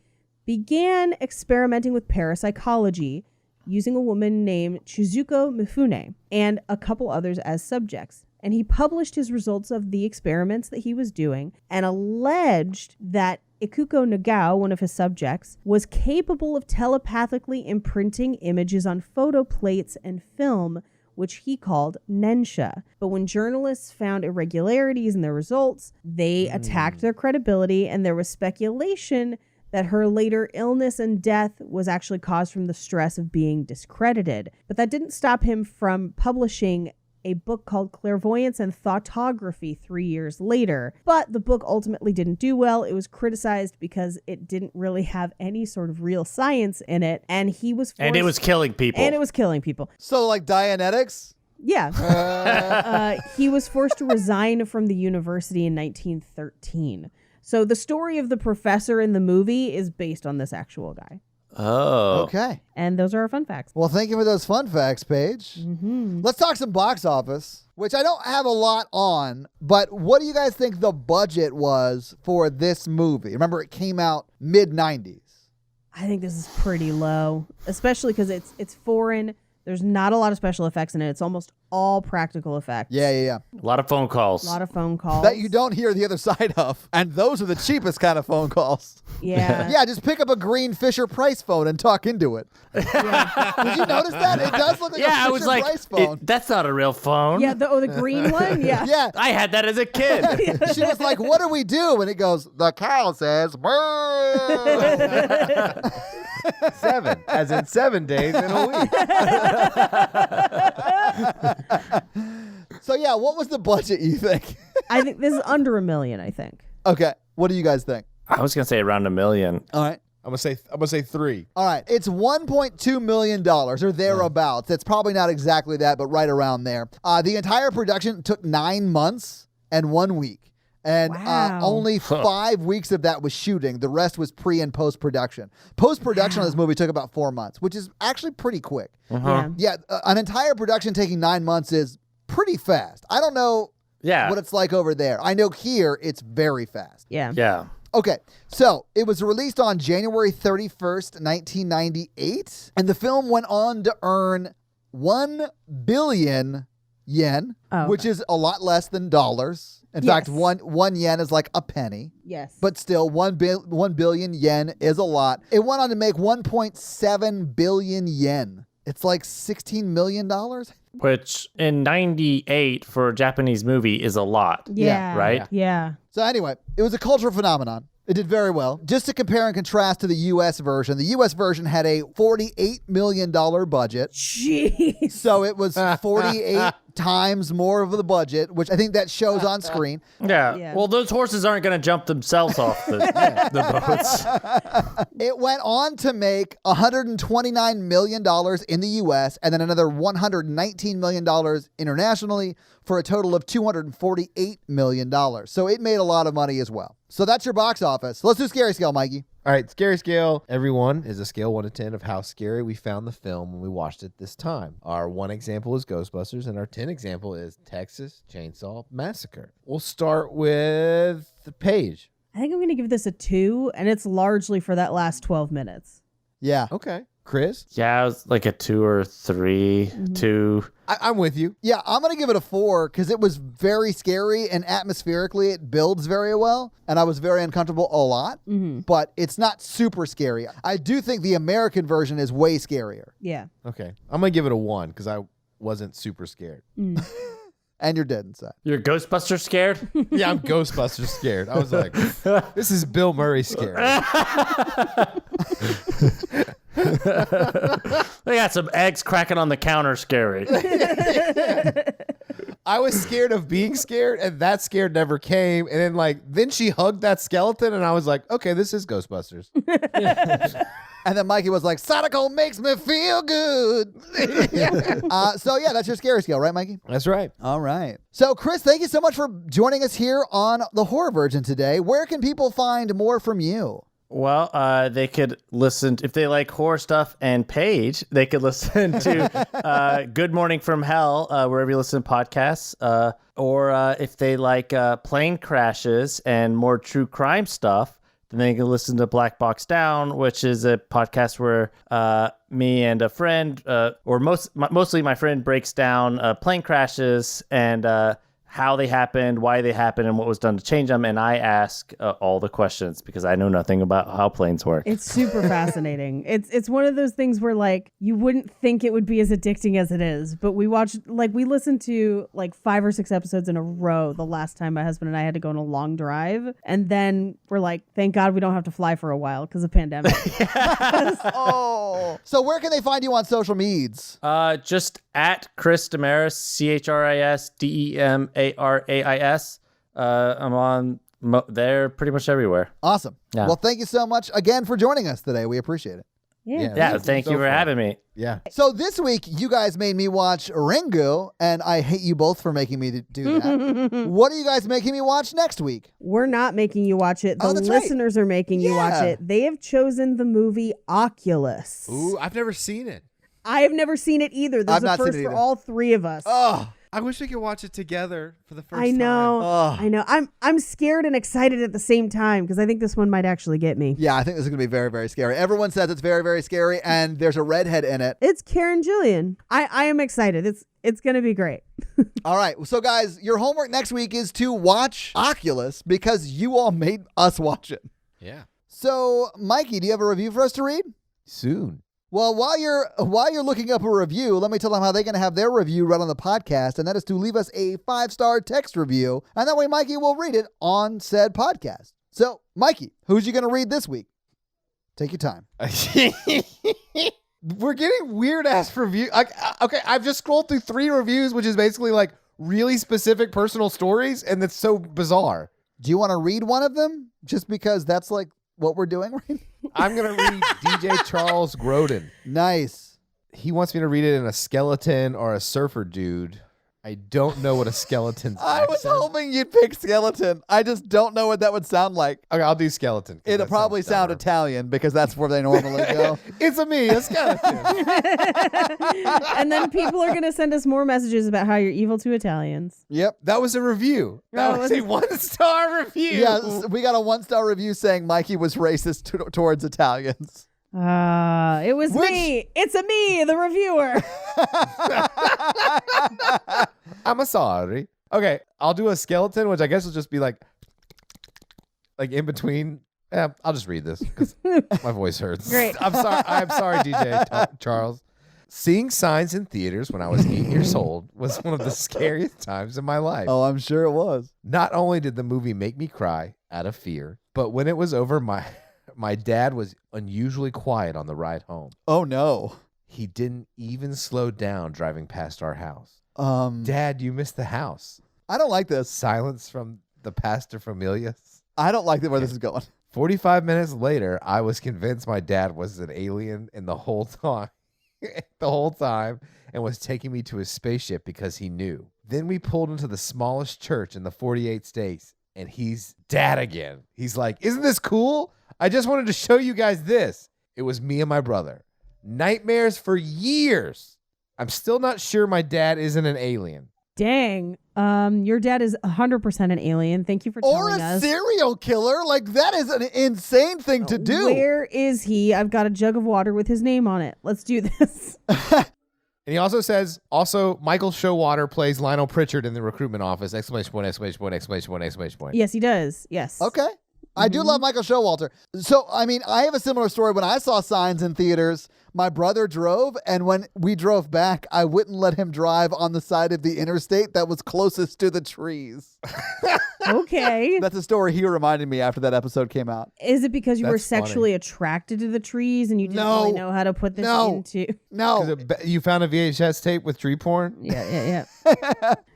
began experimenting with parapsychology using a woman named Chizuko Mifune and a couple others as subjects. And he published his results of the experiments that he was doing and alleged that Ikuko Nagao, one of his subjects, was capable of telepathically imprinting images on photo plates and film, which he called nensha. But when journalists found irregularities in their results, they attacked their credibility, and there was speculation that her later illness and death was actually caused from the stress of being discredited. But that didn't stop him from publishing a book called Clairvoyance and Thoughtography 3 years later. But the book ultimately didn't do well. It was criticized because it didn't really have any sort of real science in it. And he was forced... And it was killing people. And it was killing people. So like Dianetics? Yeah. He was forced to resign from the university in 1913. So the story of the professor in the movie is based on this actual guy. Oh. Okay. And those are our fun facts. Well, thank you for those fun facts, Paige. Let's talk some box office, which I don't have a lot on, but what do you guys think the budget was for this movie? Remember, it came out mid-90s. I think this is pretty low, especially because it's foreign. There's not a lot of special effects in it. It's almost all practical effects. Yeah. A lot of phone calls. A lot of phone calls. That you don't hear the other side of. And those are the cheapest kind of phone calls. Yeah. Yeah, just pick up a green Fisher-Price phone and talk into it. Did you notice that? It does look like a I was like, Fisher-Price phone. that's not a real phone. Yeah, the green one? Yeah. Yeah. I had that as a kid. She was like, what do we do? And it goes, the cow says, moo. 7, as in 7 days in a week. So, yeah, what was the budget, you think? I think this is under $1 million, I think. Okay. What do you guys think? I was going to say around $1 million. All right. I'm gonna say 3. All right. It's $1.2 million or thereabouts. It's probably not exactly that, but right around there. The entire production took 9 months and 1 week. And Wow. only 5 weeks of that was shooting. The rest was pre and post production. Post production on this movie took about 4 months, which is actually pretty quick. Yeah. Yeah, an entire production taking 9 months is pretty fast. I don't know what it's like over there. I know here it's very fast. Yeah. Yeah. Okay, so it was released on January 31st, 1998, and the film went on to earn 1 billion yen, which is a lot less than dollars. In fact, one yen is like a penny. Yes. But still, 1 billion yen is a lot. It went on to make 1.7 billion yen. It's like $16 million. Which in 98 for a Japanese movie is a lot. Yeah. Right? Yeah. So anyway, it was a cultural phenomenon. It did very well. Just to compare and contrast to the U.S. version, the U.S. version had a $48 million budget. Jeez. So it was 48 times more of the budget, which I think that shows on screen. Yeah. Well, those horses aren't going to jump themselves off the boats. It went on to make $129 million in the U.S. and then another $119 million internationally for a total of $248 million. So it made a lot of money as well. So that's your box office. Let's do scary scale, Mikey. All right, scary scale, everyone, is a scale 1 to 10 of how scary we found the film when we watched it this time. Our 1 example is Ghostbusters, and our 10 example is Texas Chainsaw Massacre. We'll start with Paige. I think I'm going to give this a 2, and it's largely for that last 12 minutes. Yeah. Okay. Chris? Yeah, it was like a 2 or 3, 2. I'm with you. Yeah, I'm going to give it a 4 because it was very scary and atmospherically it builds very well. And I was very uncomfortable a lot, but it's not super scary. I do think the American version is way scarier. Yeah. Okay. I'm going to give it a 1 because I wasn't super scared. And you're dead inside. You're Ghostbuster scared? Yeah, I'm Ghostbusters scared. I was like, this is Bill Murray scared. They got some eggs cracking on the counter scary. I was scared of being scared, and that scared never came. And then she hugged that skeleton, and I was like, okay, this is Ghostbusters. And then Mikey was like, Sadako makes me feel good. So yeah, that's your scary scale, right, Mikey? That's right. All right. So Chris, thank you so much for joining us here on The Horror Virgin today. Where can people find more from you? Well, they could listen, if they like horror stuff and Paige, they could listen to Good Morning from Hell, wherever you listen to podcasts. Or if they like plane crashes and more true crime stuff, then they can listen to Black Box Down, which is a podcast where me and a friend, or mostly my friend, breaks down plane crashes and how they happened, why they happened, and what was done to change them. And I ask all the questions because I know nothing about how planes work. It's super fascinating. It's one of those things where like you wouldn't think it would be as addicting as it is, but we listened to like 5 or 6 episodes in a row the last time my husband and I had to go on a long drive, and then we're like, thank God we don't have to fly for a while because of pandemic. Oh, so where can they find you on social medias? Just at Chris Demarais, ChrisDemarais. I'm on there pretty much everywhere. Awesome. Yeah. Well, thank you so much again for joining us today. We appreciate it. Yeah, thank you for having me. Yeah. So this week, you guys made me watch Ringu, and I hate you both for making me do that. What are you guys making me watch next week? We're not making you watch it. The Oh, that's right. listeners are making you watch it. They have chosen the movie Oculus. Ooh, I've never seen it. I have never seen it either. There's I've a not seen first it for either. all three of us. Oh, I wish we could watch it together for the first I know. Ugh. I know. I'm scared and excited at the same time because I think this one might actually get me. yeah, I think this is going to be very, very scary. Everyone says it's very, very scary, and there's a redhead in it. It's Karen Gillian. I am excited. It's going to be great. All right. So, guys, your homework next week is to watch Oculus because you all made us watch it. Yeah. So, Mikey, do you have a review for us to read? Soon. Well, while you're looking up a review, let me tell them how they're going to have their review read on the podcast, and that is to leave us a 5-star text review, and that way Mikey will read it on said podcast. So, Mikey, who's you going to read this week? Take your time. We're getting weird ass review. Okay, I've just scrolled through 3 reviews, which is basically like really specific personal stories, and it's so bizarre. Do you want to read one of them? Just because that's like what we're doing right now? I'm gonna read DJ Charles Grodin. Nice. He wants me to read it in a skeleton or a surfer dude. I don't know what a skeleton's I was accent. hoping you'd pick skeleton. I just don't know what that would sound like. Okay, I'll do skeleton. 'Cause It'll that probably sounds sound dumber. Italian because that's where they normally go. It's a skeleton. And then people are going to send us more messages about how you're evil to Italians. Yep. That was a review. That Oh, was was a 1-star review. Yeah, we got a 1-star review saying Mikey was racist towards Italians. It was me. It's a me, the reviewer. I'm sorry. Okay, I'll do a skeleton, which I guess will just be like in between. I'll just read this because my voice hurts. Great. I'm sorry, DJ Charles. Seeing signs in theaters when I was 8 years old was one of the scariest times in my life. Oh, I'm sure it was. Not only did the movie make me cry out of fear, but when it was over, my dad was unusually quiet on the ride home. Oh, no. He didn't even slow down driving past our house. Um, Dad, you missed the house. I don't like this. Silence from the pastor familias. I don't like where this is going. 45 minutes later, I was convinced my dad was an alien and the whole time and was taking me to his spaceship because he knew. Then we pulled into the smallest church in the 48 states and he's dad again. He's like, "Isn't this cool? I just wanted to show you guys this." It was me and my brother. Nightmares for years. I'm still not sure my dad isn't an alien. Dang. Your dad is 100% an alien. Thank you for Or telling a us. serial killer. Like, that is an insane thing to do. Where is he? I've got a jug of water with his name on it. Let's do this. And he also says, Michael Showalter plays Lionel Pritchard in the recruitment office. Exclamation point, exclamation point, exclamation point, exclamation point. Yes, he does. Yes. Okay. I do love Michael Showalter. So, I mean, I have a similar story. When I saw signs in theaters, my brother drove, and when we drove back, I wouldn't let him drive on the side of the interstate that was closest to the trees. Okay. That's a story he reminded me after that episode came out. Is it because you were That's funny. sexually attracted to the trees and you didn't No. really know how to put this No. into? No. You found a VHS tape with tree porn? Yeah.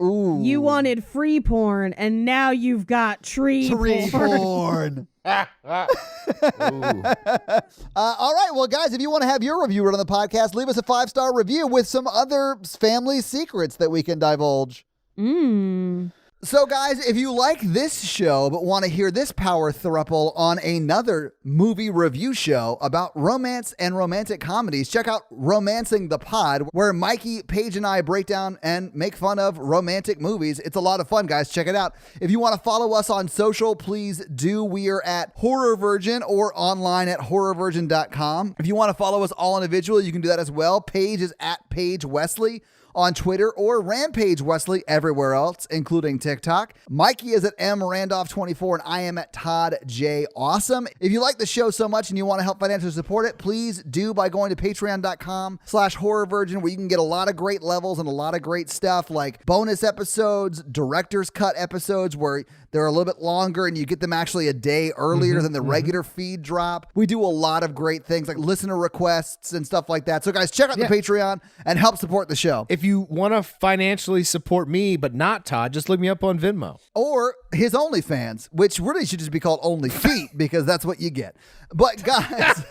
Ooh. You wanted free porn and now you've got tree tree porn. porn. Ooh. All right. Well, guys, if you want to have your review read on the podcast, leave us a 5-star review with some other family secrets that we can divulge. So, guys, if you like this show but want to hear this power throuple on another movie review show about romance and romantic comedies, check out Romancing the Pod, where Mikey, Paige, and I break down and make fun of romantic movies. It's a lot of fun, guys. Check it out. If you want to follow us on social, please do. We are at Horror Virgin or online at horrorvirgin.com. If you want to follow us all individually, you can do that as well. Paige is at Paige Wesley on Twitter, or Rampage Wesley everywhere else, including TikTok. Mikey is at mrandolph24, and I am at Todd J. Awesome. If you like the show so much and you want to help financially support it, please do by going to patreon.com/horrorvirgin, where you can get a lot of great levels and a lot of great stuff like bonus episodes, director's cut episodes where they're a little bit longer and you get them actually a day earlier than the regular feed drop. We do a lot of great things like listener requests and stuff like that. So guys, check out the Patreon and help support the show. If you want to financially support me, but not Todd, just look me up on Venmo. Or his OnlyFans, which really should just be called Only Feet because that's what you get. But guys,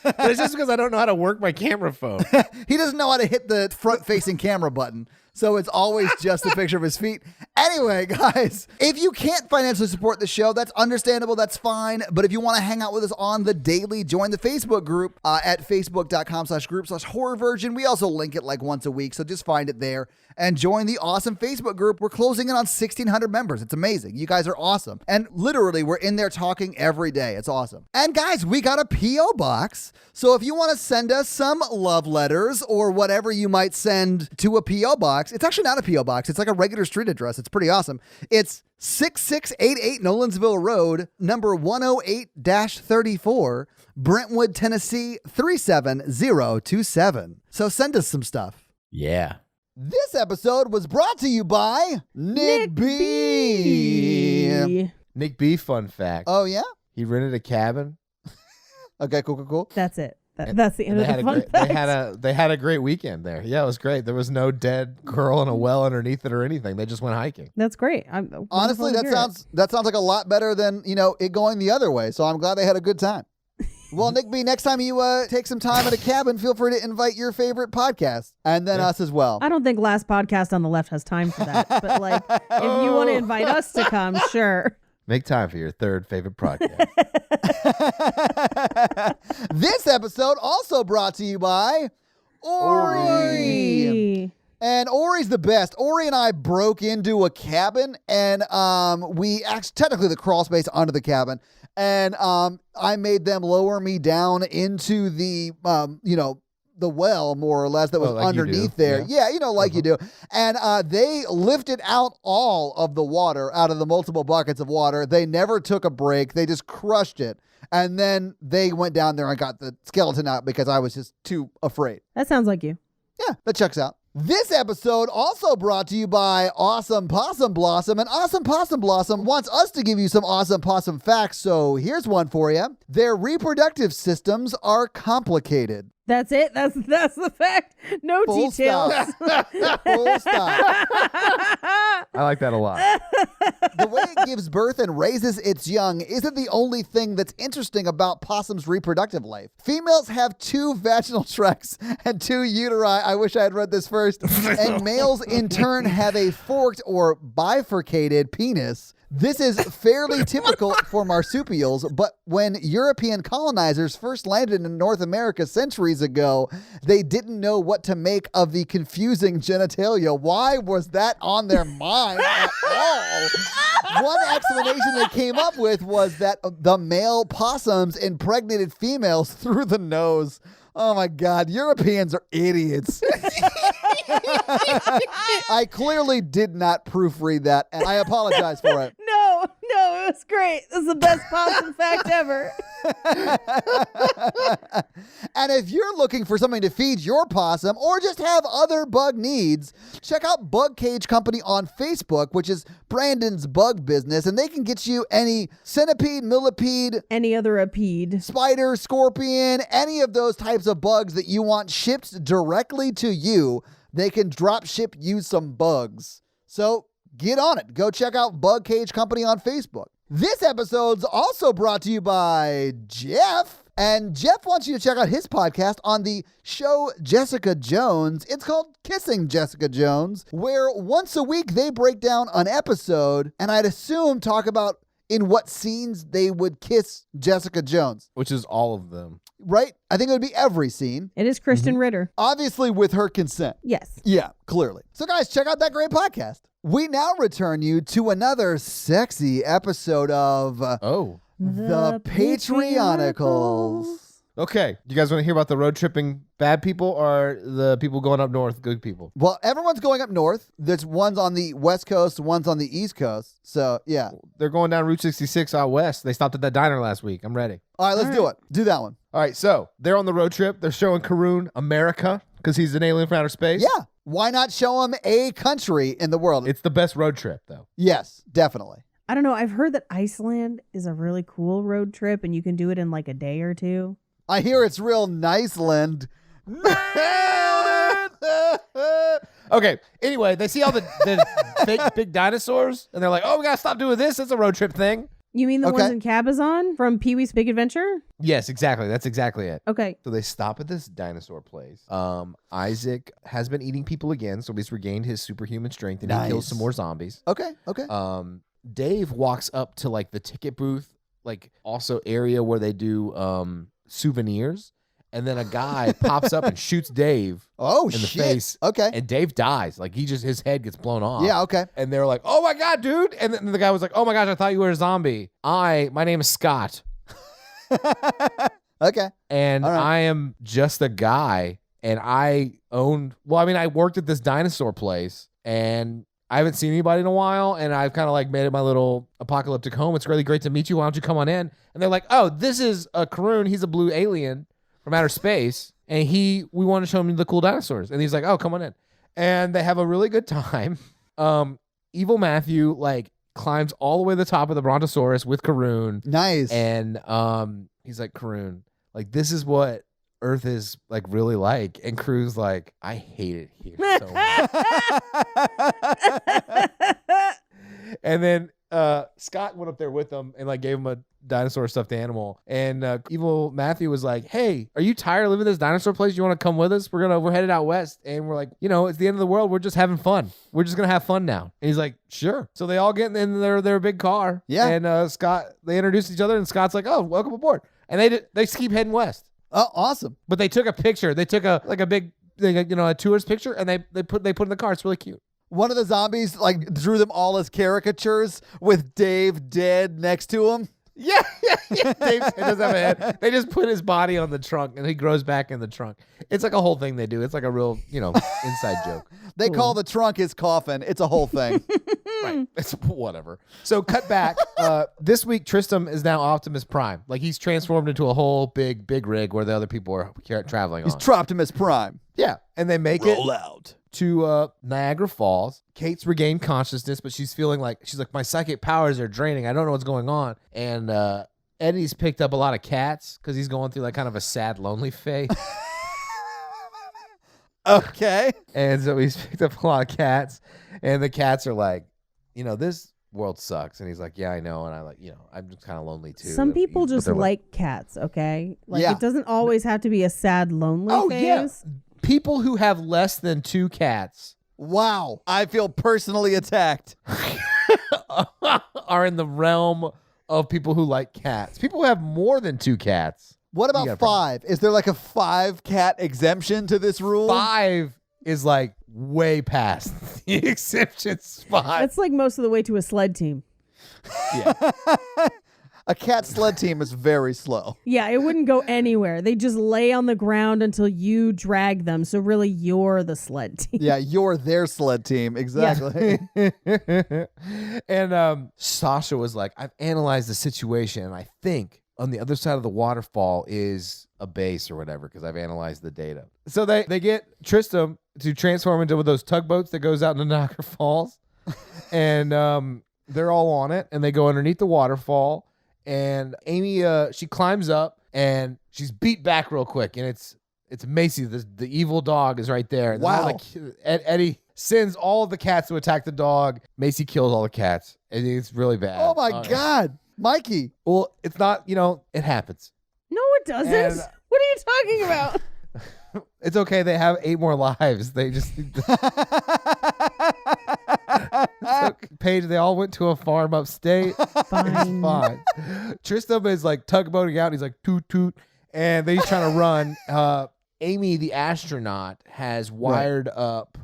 But it's just because I don't know how to work my camera phone. He doesn't know how to hit the front-facing camera button. So it's always just a picture of his feet. Anyway, guys, if you can't financially support the show, that's understandable. That's fine. But if you want to hang out with us on the daily, join the Facebook group at facebook.com/group/horrorvirgin. We also link it like once a week. So just find it there and join the awesome Facebook group. We're closing in on 1,600 members. It's amazing. You guys are awesome. And literally, we're in there talking every day. It's awesome. And guys, we got a P.O. box. So if you want to send us some love letters or whatever you might send to a P.O. box, it's actually not a P.O. box. It's like a regular street address. It's pretty awesome. It's 6688 Nolensville Road, number 108-34, Brentwood, Tennessee, 37027. So send us some stuff. Yeah. This episode was brought to you by Nick B. Nick B, fun fact. Oh, yeah? He rented a cabin. Okay, cool. That's it. That's the end of the fun fact. They had a great weekend there. Yeah, it was great. There was no dead girl in a well underneath it or anything. They just went hiking. That's great. Honestly, that sounds like a lot better than, it going the other way. So I'm glad they had a good time. Well, Nick B, next time you take some time at a cabin, feel free to invite your favorite podcast and then us as well. I don't think Last Podcast on the Left has time for that. But if you want to invite us to come, sure. Make time for your third favorite podcast. This episode also brought to you by Ori. And Ori's the best. Ori and I broke into a cabin, and we actually technically the crawl space under the cabin, and I made them lower me down into the the well, more or less, that was like underneath there. Yeah, you do. And they lifted out all of the water out of the multiple buckets of water. They never took a break. They just crushed it. And then they went down there and got the skeleton out because I was just too afraid. That sounds like you. Yeah, that checks out. This episode also brought to you by Awesome Possum Blossom. And Awesome Possum Blossom wants us to give you some awesome possum facts. So here's one for you. Their reproductive systems are complicated. That's it. That's the fact. No Full details. Stop. Full stop. I like that a lot. The way it gives birth and raises its young isn't the only thing that's interesting about possum's reproductive life. Females have 2 vaginal tracts and 2 uteri. I wish I had read this first. And males, in turn, have a forked or bifurcated penis. This is fairly typical for marsupials, but when European colonizers first landed in North America centuries ago, they didn't know what to make of the confusing genitalia. Why was that on their mind at all? One explanation they came up with was that the male possums impregnated females through the nose. Oh my God, Europeans are idiots. I clearly did not proofread that, and I apologize for it. No, it was great. This is the best possum fact ever. And if you're looking for something to feed your possum or just have other bug needs, check out Bug Cage Company on Facebook, which is Brandon's bug business, and they can get you any centipede, millipede, any other apede, spider, scorpion, any of those types of bugs that you want shipped directly to you. They can drop ship you some bugs. So get on it. Go check out Bug Cage Company on Facebook. This episode's also brought to you by Jeff. And Jeff wants you to check out his podcast on the show Jessica Jones. It's called Kissing Jessica Jones, where once a week they break down an episode and I'd assume talk about in what scenes they would kiss Jessica Jones. Which is all of them. Right? I think it would be every scene. It is Kristen Ritter. Obviously with her consent. Yes. Yeah, clearly. So guys, check out that great podcast. We now return you to another sexy episode of Oh. The Patreonicals. Okay. You guys want to hear about the road tripping bad people or the people going up north, good people? Well, everyone's going up north. There's one's on the West Coast, one's on the East Coast. So, yeah. They're going down Route 66 out west. They stopped at that diner last week. I'm ready. All right, let's do it. Do that one. All right, so they're on the road trip. They're showing Karun America because he's an alien from outer space. Yeah. Why not show them a country in the world? It's the best road trip, though. Yes, definitely. I don't know. I've heard that Iceland is a really cool road trip and you can do it in like a day or two. I hear it's real niceland. Okay, anyway, they see all the fake big dinosaurs, and they're like, oh, we got to stop doing this. It's a road trip thing. You mean the Okay. ones in Cabazon from Pee-wee's Big Adventure? Yes, exactly. That's exactly it. Okay. So they stop at this dinosaur place. Isaac has been eating people again, so he's regained his superhuman strength and he kills Nice. some more zombies. Okay. Dave walks up to like the ticket booth, like also area where they do souvenirs, and then a guy pops up and shoots Dave Oh, in the shit. face. Okay. And Dave dies. Like his head gets blown off. Yeah, okay. And they're like, "Oh my god, dude!" And then the guy was like, "Oh my gosh, I thought you were a zombie. My name is Scott, Okay. and All right. I am just a guy, and I worked at this dinosaur place, and I haven't seen anybody in a while, and I've kind of like made it my little apocalyptic home. It's really great to meet you. Why don't you come on in?" And they're like, "Oh, this is Karun. He's a blue alien from outer space, and we want to show him the cool dinosaurs." And he's like, "Oh, come on in." And they have a really good time. Evil Matthew like climbs all the way to the top of the Brontosaurus with Karun, Nice. and he's like, "Karun, like this is what Earth is like really like." And Karun's like, "I hate it here so much." And then Scott went up there with them and like gave him a dinosaur stuffed animal. And Evil Matthew was like, "Hey, are you tired of living in this dinosaur place? You want to come with us? We're headed out west." And we're like, it's the end of the world. We're just having fun. We're just gonna have fun now. And he's like, "Sure." So they all get in their big car. Yeah. And they introduce each other, and Scott's like, "Oh, welcome aboard." And they just keep heading west. Oh, awesome. But they took a picture. They took a big, a tourist picture, and they put in the car. It's really cute. One of the zombies like drew them all as caricatures with Dave dead next to him. Yeah. Dave doesn't have a head. They just put his body on the trunk, and he grows back in the trunk. It's like a whole thing they do. It's like a real, inside joke. They call the trunk his coffin. It's a whole thing. Right. It's whatever. So cut back. This week, Tristram is now Optimus Prime. Like he's transformed into a whole big rig where the other people are traveling He's on. Troptimus Prime. Yeah. And they make Roll it out. to Niagara Falls. Kate's regained consciousness, but she's like, my psychic powers are draining. I don't know what's going on. And Eddie's picked up a lot of cats because he's going through like kind of a sad, lonely phase. Okay. And so he's picked up a lot of cats, and the cats are like, this world sucks. And he's like, "Yeah, I know." And I like, I'm just kind of lonely too. Some people But just they're like cats, okay? Like Yeah. it doesn't always have to be a sad, lonely phase. Yeah. People who have less than 2 cats Wow. I feel personally attacked. are in the realm of people who like cats. People who have more than 2 cats. What got a about problem. 5? Is there like a 5-cat exemption to this rule? 5 is like way past the exception spot. That's like most of the way to a sled team. Yeah. A cat sled team is very slow. Yeah, it wouldn't go anywhere. They just lay on the ground until you drag them. So really, you're the sled team. Yeah, you're their sled team. Exactly. And Sasha was like, "I've analyzed the situation, and I think on the other side of the waterfall is a base or whatever, because I've analyzed the data." So they get Tristram to transform into one of those tugboats that goes out into Niagara Falls. And they're all on it, and they go underneath the waterfall. And Amy, she climbs up, and she's beat back real quick, and it's Macy, the evil dog, is right there. And then Wow. Eddie sends all of the cats to attack the dog. Macy kills all the cats, and it's really bad. Oh my God. Mikey. Well, it's not, it happens. No, it doesn't. And- What are you talking about? It's okay. They have 8 more lives. They just so, Paige, they all went to a farm upstate. Fine. Fine. Tristram is like tugboating out. And he's like toot toot, and then he's trying to run. Amy, the astronaut, has wired up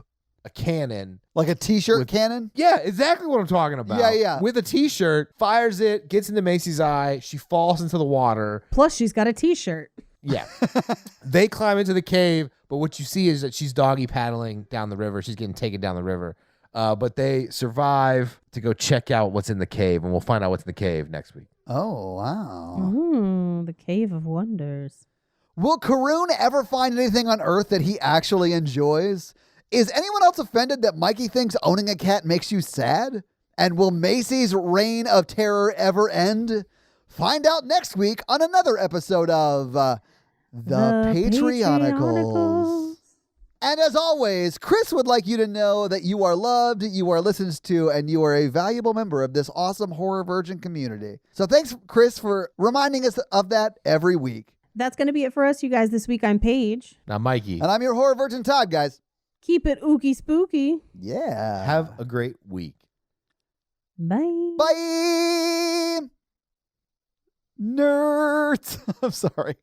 a cannon. Like a t-shirt cannon? Yeah, exactly what I'm talking about. Yeah. With a t-shirt, fires it, gets into Macy's eye. She falls into the water. Plus, she's got a T-shirt. Yeah. They climb into the cave, but what you see is that she's doggy paddling down the river. She's getting taken down the river. But they survive to go check out what's in the cave, and we'll find out what's in the cave next week. Oh, wow. Ooh, the Cave of Wonders. Will Karun ever find anything on Earth that he actually enjoys? Is anyone else offended that Mikey thinks owning a cat makes you sad? And will Macy's reign of terror ever end? Find out next week on another episode of The Patreonicals. And as always, Chris would like you to know that you are loved, you are listened to, and you are a valuable member of this awesome horror virgin community. So thanks, Chris, for reminding us of that every week. That's going to be it for us, you guys. This week, I'm Paige. Now, Mikey, And I'm your horror virgin Todd, guys. Keep it ooky spooky. Yeah. have a great week. Bye. Bye. Nerds. I'm sorry.